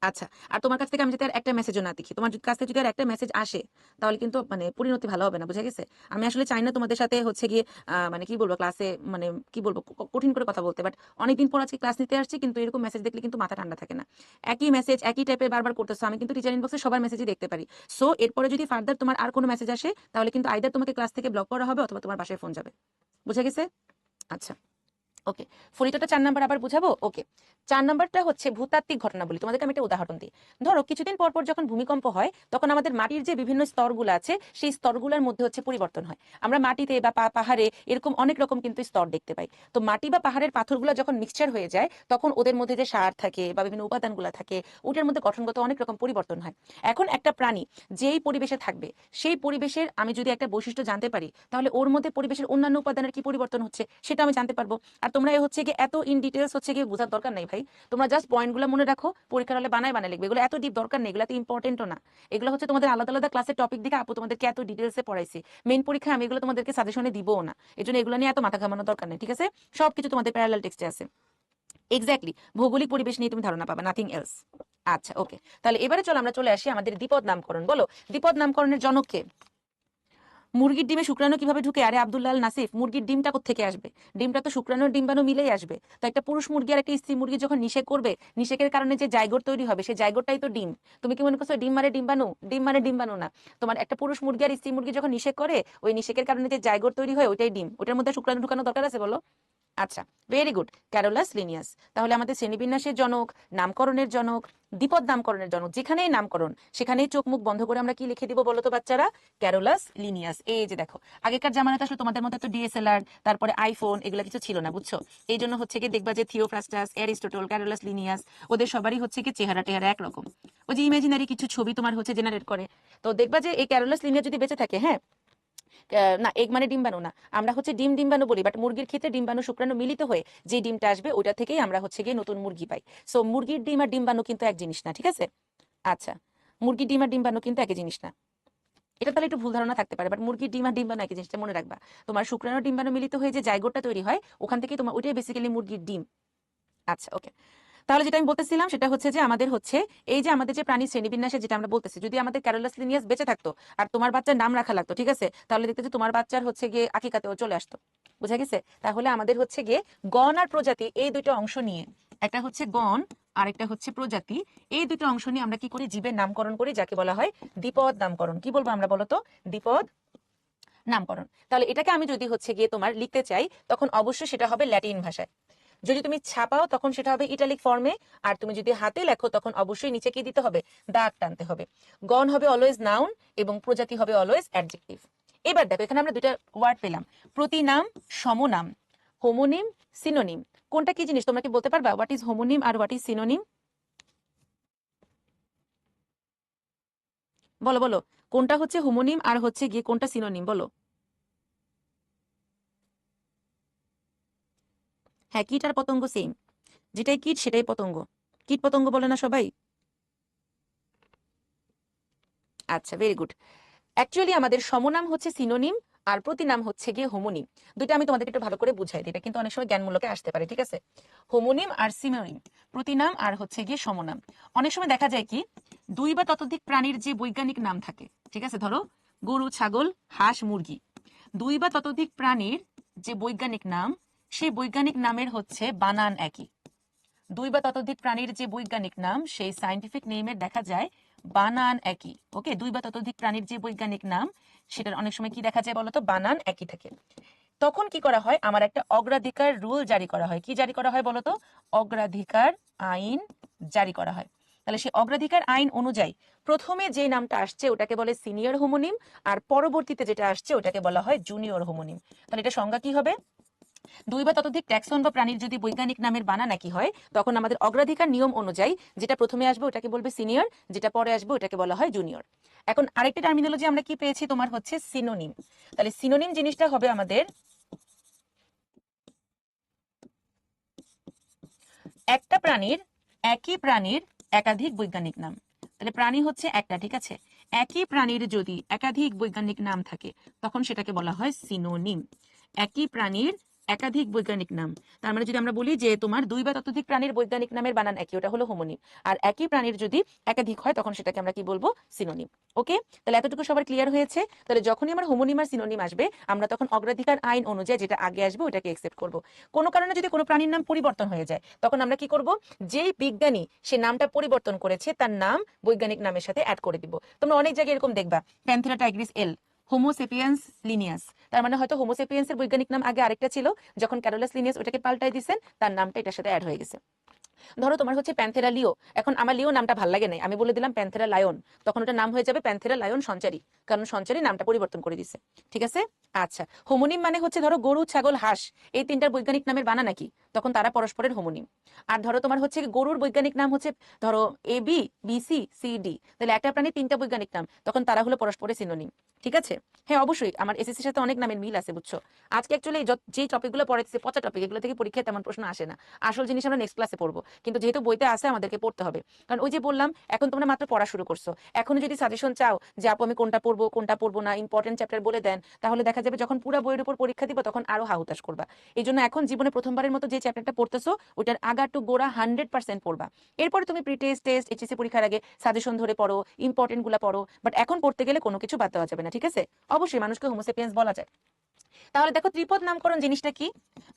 আচ্ছা, আর তোমার কাছ থেকে আমি যদি আর একটা মেসেজও না দেখি, তোমার কাছ থেকে যদি আর একটা মেসেজ আসে, তাহলে কিন্তু মানে পরিণতি ভালো হবে না, বুঝা গেছে? আমি আসলে চাই না তোমাদের সাথে হচ্ছে গিয়ে মানে কি বলবো, ক্লাসে মানে কি বলবো, কঠিন করে কথা বলতে, বাট অনেকদিন পর আজকে ক্লাস নিতে আসছি, কিন্তু এরকম মেসেজ দেখলে কিন্তু মাথা ঠান্ডা থাকে না। একই মেসেজ একই টাইপের বারবার করতেছো, আমি কিন্তু টিচার ইনবক্সে সবার মেসেজই দেখতে পারি। সো এরপরে যদি ফার্দার তোমার আর কোনো মেসেজ আসে, তাহলে কিন্তু আইদার তোমাকে ক্লাস থেকে ব্লক করা হবে অথবা তোমার বাসায় ফোন যাবে। বুঝা গেছে? আচ্ছা, ওকে। ফলিতটা 4 নাম্বার আবার বুঝাবো? ওকে। 4 নাম্বারটা হচ্ছে ভূতাত্ত্বিক ঘটনাবলী। তোমাদেরকে আমি একটা উদাহরণ দিই। ধরো কিছুদিন পর পর যখন ভূমিকম্প হয়, তখন আমাদের মাটির যে বিভিন্ন স্তরগুলো আছে, সেই স্তরগুলোর মধ্যে হচ্ছে পরিবর্তন হয়। আমরা মাটিতে বা পাহাড়ে এরকম অনেক রকম কিন্তু স্তর দেখতে পাই। তো মাটি বা পাহাড়ের পাথরগুলো যখন মিক্সচার হয়ে যায়, তখন ওদের মধ্যে যে সার থাকে বা বিভিন্ন উপাদানগুলো থাকে, ওটার মধ্যে গঠনগত অনেক রকম পরিবর্তন হয়। এখন একটা প্রাণী যেই পরিবেশে থাকবে, সেই পরিবেশের আমি যদি একটা বৈশিষ্ট্য জানতে পারি, তাহলে ওর মধ্যে পরিবেশের অন্যান্য উপাদানের কি পরিবর্তন হচ্ছে, সেটা আমি জানতে পারবো। আর তোমরা হচ্ছে গিয়ে এত ইন ডিটেলস হচ্ছে গিয়ে বোঝার দরকার নাই ভাই। তোমরা জাস্ট পয়েন্টগুলো মনে রাখো, পরীক্ষার হলে বানায় বানায় লিখবে। এগুলো এত ডিপ দরকার নেই, এগুলো এত ইম্পর্টেন্টও না। এগুলো হচ্ছে তোমাদের আলাদা আলাদা ক্লাসের টপিক দিকে আপু তোমাদেরকে এত ডিটেলসে পড়াইছি। মেইন পরীক্ষায় আমি এগুলো তোমাদেরকে সাজেশনে দিবও না। এই জন্য এগুলো নিয়ে এত মাথা ঘামানোর দরকার নেই, ঠিক আছে? সবকিছু তোমাদের প্যারালাল টেক্সটে আছে। এক্স্যাক্টলি ভৌগোলিক পরিবেশ নিয়ে তুমি ধারণা পাবে, নাথিং এলস। আচ্ছা, ওকে। তাহলে এবারে চলো আমরা চলে আসি আমাদের দ্বিপদ নামকরণ। বলো, দ্বিপদ নামকরণের জনক কে? মুরগির ডিমে শুক্রাণু কিভাবে ঢুকে? আরে আব্দুল্লাহ নাসিফ, মুরগির ডিমটা কোত্থেকে আসবে? ডিমটা তো শুক্রাণুর ডিম্বাণু মিলেই আসবে। তো একটা পুরুষ মুরগি আর একটা স্ত্রী মুরগি যখন নিষেক করবে, নিষেকের কারণে যে জাইগোট তৈরি হবে, সেই জাইগোটটাই তো ডিম। তুমি কি মনে করছো ডিম মানে ডিম্বাণু? ডিম মানে ডিম্বাণু না। তোমার একটা পুরুষ মুরগি আর স্ত্রী মুরগি যখন নিষেক করে, ওই নিষেকের কারণে যে জাইগোট তৈরি হয়, ওইটাই ডিম। ওটার মধ্যে শুক্রাণু ঢুকানো দরকার আছে বলো? আচ্ছা, ভেরি গুড, ক্যারোলাস লিনিয়াস। তাহলে আমাদের শ্রেণীবিন্যাসের জনক, নামকরণের জনক, দ্বিপদ নামকরণের জনক, যেখানেই নামকরণ সেখানেই চোখ মুখ বন্ধ করে আমরা কি লিখে দিব বলো তো বাচ্চারা? Carolus Linnaeus. এই যে দেখো, আগেকার জামানাতে আসলে তোমাদের মধ্যে তো ডিএসএলআর, তারপরে আইফোন, এগুলো কিছু ছিল না, বুঝছো? এই জন্য হচ্ছে কি দেখবা যে থিওফ্রাস্টাস, অ্যারিস্টটল, ক্যারোলাস লিনিয়াস, ওদের সবারই হচ্ছে কি চেহারা টেহারা একরকম। ওই যে ইমাজিনারি কিছু ছবি তোমার হচ্ছে জেনারেট করে। তো দেখবা যে এই ক্যারোলাস লিনিয়াস যদি বেঁচে থাকে, হ্যাঁ, না এগ মানে ডিম্বাণু না, আমরা হচ্ছে ডিম ডিম্বাণু বলি, বাট মুরগির ক্ষেত্রে ডিম্বাণু শুক্রাণু মিলিত হয়ে যে ডিমটা আসবে, ওটা থেকেই আমরা হচ্ছে গিয়ে নতুন মুরগি পাই। সো মুরগির ডিম আর ডিম্বাণু কিন্তু এক জিনিস না, ঠিক আছে? আচ্ছা, মুরগির ডিম আর ডিম্বাণু কিন্তু একই জিনিস না। এটা তাহলে একটু ভুল ধারণা থাকতে পারে, বাট মুরগির ডিম আর ডিম্বাণু একই জিনিসটা মনে রাখবা। তোমার শুক্রাণু ডিম্বাণু মিলিত হয়ে যে জাইগোটটা তৈরি হয়, ওখান থেকে তোমার ওইটাই বেসিক্যালি মুরগির ডিম। আচ্ছা, ওকে। তাহলে যেটা আমি বলতেছিলাম সেটা হচ্ছে যে আমাদের হচ্ছে এই যে আমাদের যে প্রাণী শ্রেণীবিন্যাসে যেটা আমরা বলতেছি, যদি আমাদের ক্যারোলাস লিনিয়াস বেঁচে থাকতো আর তোমার বাচ্চার নাম রাখা লাগতো, ঠিক আছে, তাহলে দেখতে যে তোমার বাচ্চার হচ্ছে গিয়ে আকিকাতেও চলে আসতো। বুঝা গেছে? তাহলে আমাদের হচ্ছে গিয়ে গণ আর প্রজাতি এই দুটো অংশ নিয়ে, একটা হচ্ছে গণ আর একটা হচ্ছে প্রজাতি, এই দুটো অংশ নিয়ে আমরা কি করি? জীবের নামকরণ করি, যাকে বলা হয় দ্বিপদ নামকরণ। কি বলবো আমরা বলতো? দ্বিপদ নামকরণ। তাহলে এটাকে আমি যদি হচ্ছে গিয়ে তোমার লিখতে চাই, তখন অবশ্যই সেটা হবে ল্যাটিন ভাষায়। যদি তুমি ছাপাও তখন সেটা হবে ইটালিক ফর্মে। আর তুমি যদি হাতে লেখো তখন অবশ্যই নিচে কি দিতে হবে? দাগ টানতে হবে। গণ হবে অলওয়েজ নাউন এবং প্রজাতি হবে অলওয়েজ অ্যাডজেক্টিভ। এবার দেখো, এখানে আমরা দুইটা ওয়ার্ড পেলাম, প্রতিনাম, সমনাম। হোমোনিম, সিনোনিম, কোনটা কি জিনিস তোমরা কি বলতে পারবা? হোয়াট ইজ হোমোনিম আর হোয়াট ইজ সিনোনিম? বলো বলো, কোনটা হচ্ছে হোমোনিম আর হচ্ছে গিয়ে কোনটা সিনোনিম? বলো। হ্যাঁ, কীট আর পতঙ্গ সেম। যেটাই কীট সেটাই পতঙ্গ। কীট পতঙ্গ বলে না সবাই? আচ্ছা, ভেরি গুড। অ্যাকচুয়ালি আমাদের সমনাম হচ্ছে সিনোনিম আর প্রতিনাম হচ্ছে গিয়ে হোমোনিম। দুইটা আমি তোমাদেরকে একটু ভালো করে বুঝাই দিই, এটা কিন্তু অনেক সময় জ্ঞানমূলকে আসতে পারে, ঠিক আছে? হোমোনিম আর সিনোনিম, প্রতিনাম আর হচ্ছে গিয়ে সমনাম। অনেক সময় দেখা যায় কি, দুই বা ততোধিক প্রাণীর যে বৈজ্ঞানিক নাম থাকে, ঠিক আছে, ধরো গরু, ছাগল, হাঁস, মুরগি, দুই বা ততোধিক প্রাণীর যে বৈজ্ঞানিক নাম, সেই বৈজ্ঞানিক নামের হচ্ছে বানান একই। দুই বা ততোধিক প্রাণীর যে বৈজ্ঞানিক নাম, সেই সায়েন্টিফিক নেমের দেখা যায় বানান একই। ওকে, দুই বা ততোধিক প্রাণীর যে বৈজ্ঞানিক নাম, সেটার অনেক সময় কি দেখা যায় বলতো? বানান একই থাকে। তখন কি করা হয়? আমার একটা অগ্রাধিকার রুল জারি করা হয়। কি জারি করা হয় বলতো? অগ্রাধিকার আইন জারি করা হয়। তাহলে সেই অগ্রাধিকার আইন অনুযায়ী প্রথমে যে নামটা আসছে ওটাকে বলে সিনিয়র হোমোনিম, আর পরবর্তীতে যেটা আসছে ওটাকে বলা হয় জুনিয়র হোমোনিম। তাহলে এটা সংজ্ঞা কি হবে? দুই বা ততোধিক ট্যাক্সন বা প্রাণীর যদি বৈজ্ঞানিক নামের বানান একই হয়, তখন আমাদের অগ্রাধিকার নিয়ম অনুযায়ী যেটা প্রথমে আসবে ওটাকে বলবে সিনিয়র, যেটা পরে আসবে ওটাকে বলা হয় জুনিয়র। এখন আরেকটা টার্মিনোলজি আমরা কি পেয়েছি? তোমার হচ্ছে সিনোনিম। তাহলে সিনোনিম জিনিসটা হবে আমাদের একটা প্রাণীর, একই প্রাণীর একাধিক বৈজ্ঞানিক নাম। তাহলে প্রাণী হচ্ছে একটা, ঠিক আছে, একই প্রাণীর যদি একাধিক বৈজ্ঞানিক নাম থাকে তখন সেটাকে বলা হয় সিনোনিম। একই প্রাণীর একাধিক বৈজ্ঞানিক নাম। তার মানে যদি আমরা বলি যে তোমার 2 বা ততোধিক প্রাণীর বৈজ্ঞানিক নামের বানান একই, ওটা হলো হোমোনিম। আর একই প্রাণীর যদি একাধিক হয় তখন সেটাকে আমরা কি বলবো? সিনোনিম। ওকে, তাহলে এতটুকু সবার ক্লিয়ার হয়েছে? তাহলে যখনই আমার হোমোনিম আর সিনোনিম আসবে আমরা তখন অগ্রাধিকার আইন অনুযায়ী যেটা আগে আসবে ওটাকে একসেপ্ট করব। কোনো কারণে যদি কোনো প্রাণীর নাম পরিবর্তন হয়ে যায় তখন আমরা কি করব? যেই বিজ্ঞানী সে নামটা পরিবর্তন করেছে তার নাম বৈজ্ঞানিক নামের সাথে অ্যাড করে দিব। তোমরা অনেক জায়গায় এরকম দেখবা, প্যান্থেরা টাইগ্রিস এল, হোমোসেপিয়েন্স লিনিয়াস, তার মানে হয়তো হোমোসেপিয়েন্সের বৈজ্ঞানিক নাম আগে আরেকটা ছিল, যখন ক্যারোলাস লিনিয়াস ওটাকে পাল্টাই দিয়েছেন তার নামটা এটার সাথে অ্যাড হয়ে গেছে। ধরো তোমার হচ্ছে প্যান্থেরা লিও, এখন আমার লিও নামটা ভাল লাগে নাই, আমি বলে দিলাম প্যান্থেরা লায়ন, তখন ওটা নাম হয়ে যাবে প্যান্থেরা লায়ন সঞ্চারী, কারণ সঞ্চারী নামটা পরিবর্তন করে দিছে। ঠিক আছে? আচ্ছা, হোমোনিম মানে হচ্ছে ধরো গরু, ছাগল, হাঁস, এই তিনটার বৈজ্ঞানিক নামের বানা নাকি, তখন তারা পরস্পরের হোমোনিম। আর ধরো তোমার হচ্ছে গরুর বৈজ্ঞানিক নাম হচ্ছে ধরো A B B C C D, তাহলে একটা প্রাণী তিনটা বৈজ্ঞানিক নাম, তখন তারা হলো পরস্পরের সিনোনিম। ঠিক আছে? হ্যাঁ অবশ্যই আমার এসএসসির সাথে অনেক নামের মিল আছে, বুঝছো? আজকে অ্যাকচুয়ালি যেই টপিকগুলো পড়াইছে পচা টপিক, এগুলো থেকে পরীক্ষায় তেমন প্রশ্ন আসে না, আসল জিনিস আমরা নেক্সট ক্লাসে পড়বো, কিন্তু যেহেতু বইতে আছে আমাদেরকে পড়তে হবে। কারণ ওই যে বললাম এখন তোমরা মাত্র পড়া শুরু করছো, এখন যদি সাজেশন চাও যে আপু আমি কোনটা পড়বো না, ইম্পর্টেন্ট চ্যাপ্টার বলে দেন, তাহলে দেখা যাবে যখন পুরো বইয়ের উপর পরীক্ষা দিব তখন আরো হাহুতাশ করবা। এই জন্য এখন জীবনে প্রথমবারের মতো যে চ্যাপ্টারটা পড়তেছো ওইটার আগা টু গোড়া 100% পড়বা। এরপরে তুমি প্রি টেস্ট, টেস্ট, এইচএসসি পরীক্ষার আগে সাজেশন ধরে পড়ো, ইম্পর্টেন্ট গুলা পড়ো, বাট এখন পড়তে গেলে কোনো কিছু বাদ দেওয়া যাবে না। ঠিক আছে? অবশ্যই মানুষকে হোমোসেপিয়েন্স বলা যায়। তাহলে দেখো ত্রিপদ নামকরণ জিনিসটা কি।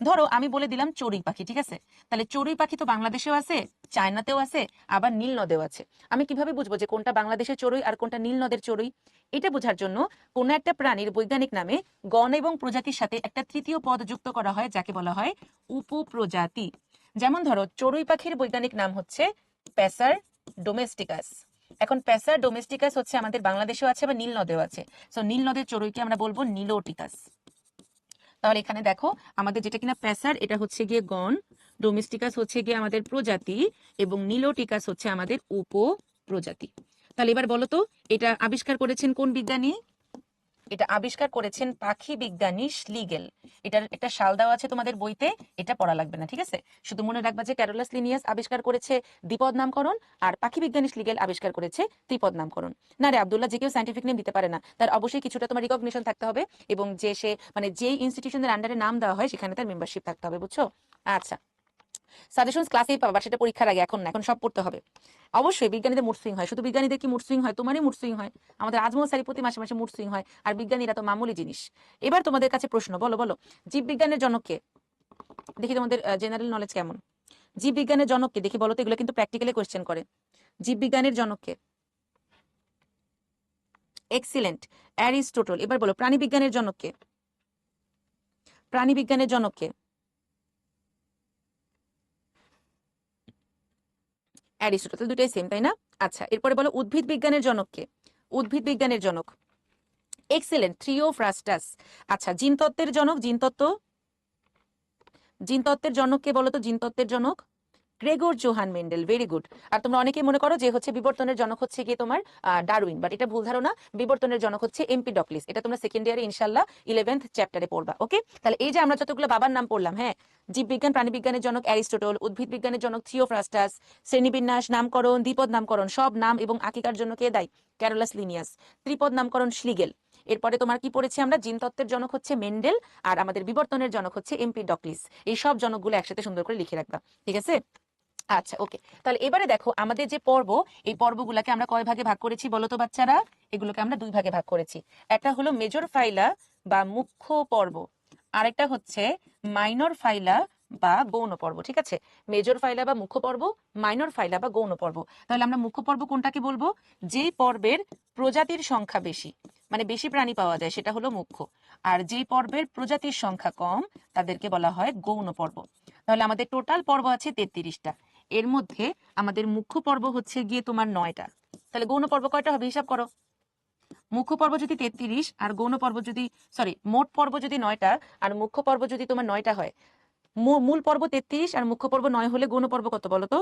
ধরো আমি বলে দিলাম চড়ুই পাখি, ঠিক আছে? তাহলে চড়ুই পাখি তো বাংলাদেশেও আছে, চায়নাতেও আছে, আবার নীল নদেও আছে। আমি কিভাবে বুঝবো যে কোনটা বাংলাদেশের চড়ুই আর কোনটা নীল নদের চড়ুই? এটা বোঝার জন্য কোন একটা প্রাণীর বৈজ্ঞানিক নামে গণ এবং প্রজাতির সাথে একটা তৃতীয় পদ যুক্ত করা হয় যাকে বলা হয় উপপ্রজাতি। যেমন ধরো চড়ুই পাখির বৈজ্ঞানিক নাম হচ্ছে প্যাসার ডোমেস্টিকাস। এখন প্যাসার ডোমেস্টিকাস হচ্ছে আমাদের বাংলাদেশেও আছে, আবার নীল নদেও আছে। সো নীল নদের চড়ুইকে আমরা বলবো নিলোটিকাস। তাহলে এখানে দেখো আমাদের যেটা কিনা প্যাসার এটা হচ্ছে গিয়ে গণ, ডোমেস্টিকাস হচ্ছে গিয়ে আমাদের প্রজাতি, এবং নিলোটিকাস হচ্ছে আমাদের উপপ্রজাতি। তাহলে এবার বলো তো এটা আবিষ্কার করেছেন কোন বিজ্ঞানী? এটা আবিষ্কার করেছেন পাখি বিজ্ঞানী শ্লিগেল। এটার একটা সাল দেওয়া আছে তোমাদের বইতে, এটা পড়া লাগবে না। ঠিক আছে? শুধু মনে রাখবা যে ক্যারোলাস লিনিয়াস আবিষ্কার করেছে দ্বিপদ নামকরণ, আর পাখি বিজ্ঞানী শ্লিগেল আবিষ্কার করেছে ত্রিপদ নামকরণ। না রে আব্দুল্লাহ, যে কেউ সাইন্টিফিক নেম দিতে পারে না, তার অবশ্যই কিছুটা তোমার রিকগনিশন থাকতে হবে, এবং যে সে মানে যেই ইনস্টিটিউশনের আন্ডারে নাম দেওয়া হয় সেখানে তার মেম্বারশিপ থাকতে হবে, বুঝছো? আচ্ছা, সাজেশন ক্লাসেই পাবা, সেটা পরীক্ষার আগে, এখন না, এখন সব পড়তে হবে। অবশ্যই বিজ্ঞানীদের মুড সুইং হয়, শুধু বিজ্ঞানীদের কি মুড সুইং হয়? তোমারই মুড সুইং হয়, আমাদের আজমল স্যারের প্রতি মাসে মাসে মুড সুইং হয়, আর বিজ্ঞানীরা তো মামুলি জিনিস। এবার তোমাদের কাছে প্রশ্ন, বলো বলো জীববিজ্ঞানের জনক কে? দেখি তোমাদের জেনারেল নলেজ কেমন। জীববিজ্ঞানের জনক কে দেখি বলো তো, এগুলো কিন্তু প্র্যাকটিক্যালি কোয়েশ্চেন করে। জীববিজ্ঞানের জনক কে? Excellent, Aristotle. এবার বলো প্রাণীবিজ্ঞানের জনক কে? প্রাণীবিজ্ঞানের জনক কে? অ্যারিস্টোটল। দুটাই সেম, তাই না? আচ্ছা, এরপরে বলো উদ্ভিদ বিজ্ঞানের জনক কে? উদ্ভিদ বিজ্ঞানের জনক, এক্সেলেন্ট, থিওফ্রাস্টাস। আচ্ছা, জিনতত্ত্বের জনক, জিনতত্ত্ব, জিনতত্ত্বের জনক কে বলো তো? জিনতত্ত্বের জনক Gregor Johann Mendel. Very good. আর তোমরা অনেকেই মনে করো যে হচ্ছে বিবর্তনের জনক হচ্ছে গিয়ে তোমার ডারউইন, বাট এটা ভুল ধারণা। বিবর্তনের জনক হচ্ছে এমপিডক্লিস। এটা তোমরা সেকেন্ড ইয়ারে ইনশাল্লাহ 11th চ্যাপ্টারে পড়বা। ওকে, তাহলে এই যে আমরা যতগুলো বাবার নাম পড়লাম, হ্যাঁ, জীববিজ্ঞান প্রাণীবিজ্ঞানের জনক অ্যারিস্টোটল, উদ্ভিদ বিজ্ঞানের জনক থিওফ্রাস্টাস, শ্রেণীবিন্যাস, নামকরণ, দ্বিপদ নামকরণ, সব নাম এবং আকিকার জন্য কে দায়ী? Carolus Linnaeus. ত্রিপদ নামকরণ শ্লিগেল। এরপরে তোমার কি পড়েছি আমরা? জিনতত্ত্বের জনক হচ্ছে মেন্ডেল, আর আমাদের বিবর্তনের জনক হচ্ছে এমপিডক্লিস। এই সব জনকগুলো একসাথে সুন্দর করে লিখে রাখবা। ঠিক আছে? আচ্ছা, ওকে। তাহলে এবারে দেখো আমাদের যে পর্ব, এই পর্বগুলোকে আমরা কয় ভাগে ভাগ করেছি বলো তো বাচ্চারা? এগুলোকে আমরা দুই ভাগে ভাগ করেছি। একটা হলো মেজর ফাইলা বা মুখ্য পর্ব, আরেকটা হচ্ছে মাইনর ফাইলা বা গৌণ পর্ব। ঠিক আছে? মেজর ফাইলা বা মুখ্য পর্ব, মাইনর ফাইলা বা গৌণ পর্ব। তাহলে আমরা মুখ্য পর্ব কোনটাকে বলবো? যেই পর্বের প্রজাতির সংখ্যা বেশি, মানে বেশি প্রাণী পাওয়া যায়, সেটা হলো মুখ্য। আর যেই পর্বের প্রজাতির সংখ্যা কম তাদেরকে বলা হয় গৌণ পর্ব। তাহলে আমাদের টোটাল পর্ব আছে 33টা, এর মধ্যে আমাদের মুখ্য পর্ব হচ্ছে গিয়ে তোমার 9টা। তাহলে গৌণ পর্ব কয়টা হবে হিসাব করো। মুখ্য পর্ব যদি 33 আর গৌণ পর্ব যদি, সরি, মোট পর্ব যদি 9টা আর মুখ্য পর্ব যদি তোমার 9টা হয়, মূল পর্ব 33 আর মুখ্য পর্ব 9 হলে গৌণ পর্ব কত বলো তো?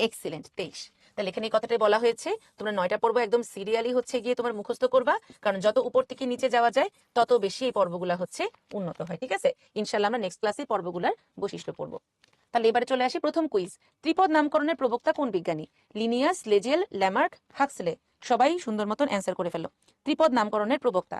এক্সিলেন্ট, 23। তাহলে এখানে এই কথাটাই বলা হয়েছে, তোমরা 9টা পর্ব একদম সিরিয়ালি হচ্ছে গিয়ে তোমার মুখস্থ করবা, কারণ যত উপর থেকে নিচে যাওয়া যায় তত বেশি এই পর্বগুলা হচ্ছে উন্নত হয়। ঠিক আছে? ইনশাল্লাহ আমরা নেক্সট ক্লাসে পর্বগুলার বৈশিষ্ট্য পড়বো। তাহলে এবারে চলে আসি প্রথম কুইজ। ত্রিপদ নামকরণের প্রবক্তা কোন বিজ্ঞানী? লিনিয়াস, লেজেল, ল্যামার্ক, হাক্সলে। সবাই সুন্দর মতন অ্যান্সার করে ফেলো। ত্রিপদ নামকরণের প্রবক্তা,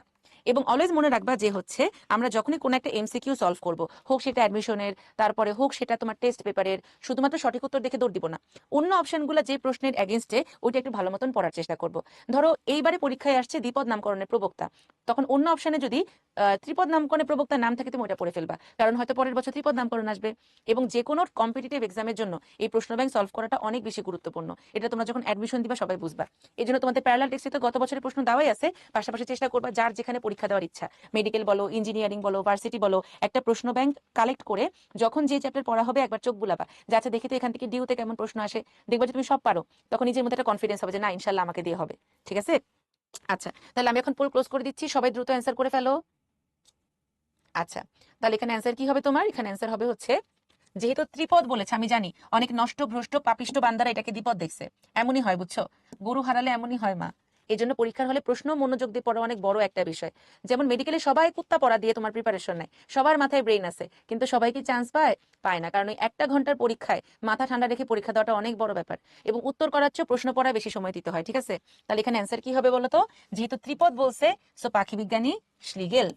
এবং অলওয়েজ মনে রাখবা যে হচ্ছে আমরা যখনই কোনো একটা এমসিকিউ সলভ করব, হোক সেটা অ্যাডমিশনের, তারপরে হোক সেটা তোমার টেস্ট পেপারের, শুধুমাত্র সঠিক উত্তর দেখে দৌড় দিব না। অন্য অপশনগুলো যে প্রশ্নের এগেনস্টে ওইটা একটু ভালো মতন পড়ার চেষ্টা করব। ধরো এইবারে পরীক্ষায় আসছে দ্বিপদ নামকরণের প্রবক্তা, তখন অন্য অপশনে যদি ত্রিপদ নামকরণের প্রবক্তার নাম থাকে তুমি ওটা পড়ে ফেলবা, কারণ হয়তো পরের বছর ত্রিপদ নামকরণ আসবে। এবং যে কোনো কম্পিটিটিভ এক্সামের জন্য এই প্রশ্ন ব্যাংক সলভ করাটা অনেক বেশি গুরুত্বপূর্ণ। এটা তোমরা যখন অ্যাডমিশন দিবা সবাই বুঝবা। এই জন্য তোমাদের প্যারালাল টেক্সটে তো গত বছরের প্রশ্ন দেওয়াই আছে, পাশাপাশি চেষ্টা করবা যার যেখানে পরীক্ষা দেওয়ার ইচ্ছা, মেডিকেল বলো, ইঞ্জিনিয়ারিং বলো, ভার্সিটি বলো, একটা প্রশ্ন ব্যাংক কালেক্ট করে যখন যে চ্যাপ্টার পড়া হবে একবার চোখ বুলাবা, যে আচ্ছা দেখি তো এখান থেকে ডিউতে কেমন প্রশ্ন আসে, দেখবা যে তুমি সব পারো, তখন নিজের মধ্যে একটা কনফিডেন্স হবে যে না ইনশাল্লাহ আমাকে দিয়ে হবে। ঠিক আছে? আচ্ছা, তাহলে আমি এখন পোল ক্লোজ করে দিচ্ছি, সবাই দ্রুত অ্যান্সার করে ফেলো। আচ্ছা, তাহলে এখানে অ্যান্সার কি হবে তোমার? এখানে অ্যান্সার হবে হচ্ছে, যেহেতু ত্রিপদ বলেছে আমি জানি অনেক নষ্ট ভ্রষ্ট পাপিষ্ট বান্দারা এটাকে দ্বিপদ দেখছে, এমনই হয় বুঝছো, গুরু হারালে এমনই হয় মা। এই জন্য পরীক্ষার হলে প্রশ্ন মনোযোগ দিয়ে পড়া অনেক বড় একটা বিষয়। যেমন মেডিকেলে সবাই কুত্তা পড়া দিয়ে তোমার প্রিপারেশন নেয়, সবার মাথায় ব্রেন আছে, কিন্তু সবাই কি চান্স পায়? পায় না, কারণ ওই 1 ঘন্টার পরীক্ষায় মাথা ঠান্ডা রেখে পরীক্ষা দেওয়াটা অনেক বড় ব্যাপার, এবং উত্তর করার চেয়ে প্রশ্ন পড়ায় বেশি সময় দিতে হয়। ঠিক আছে? তাহলে এখানে অ্যান্সার কি হবে বলো তো? যেহেতু ত্রিপদ বলছে, সো পাখি বিজ্ঞানী শ্লিগেল।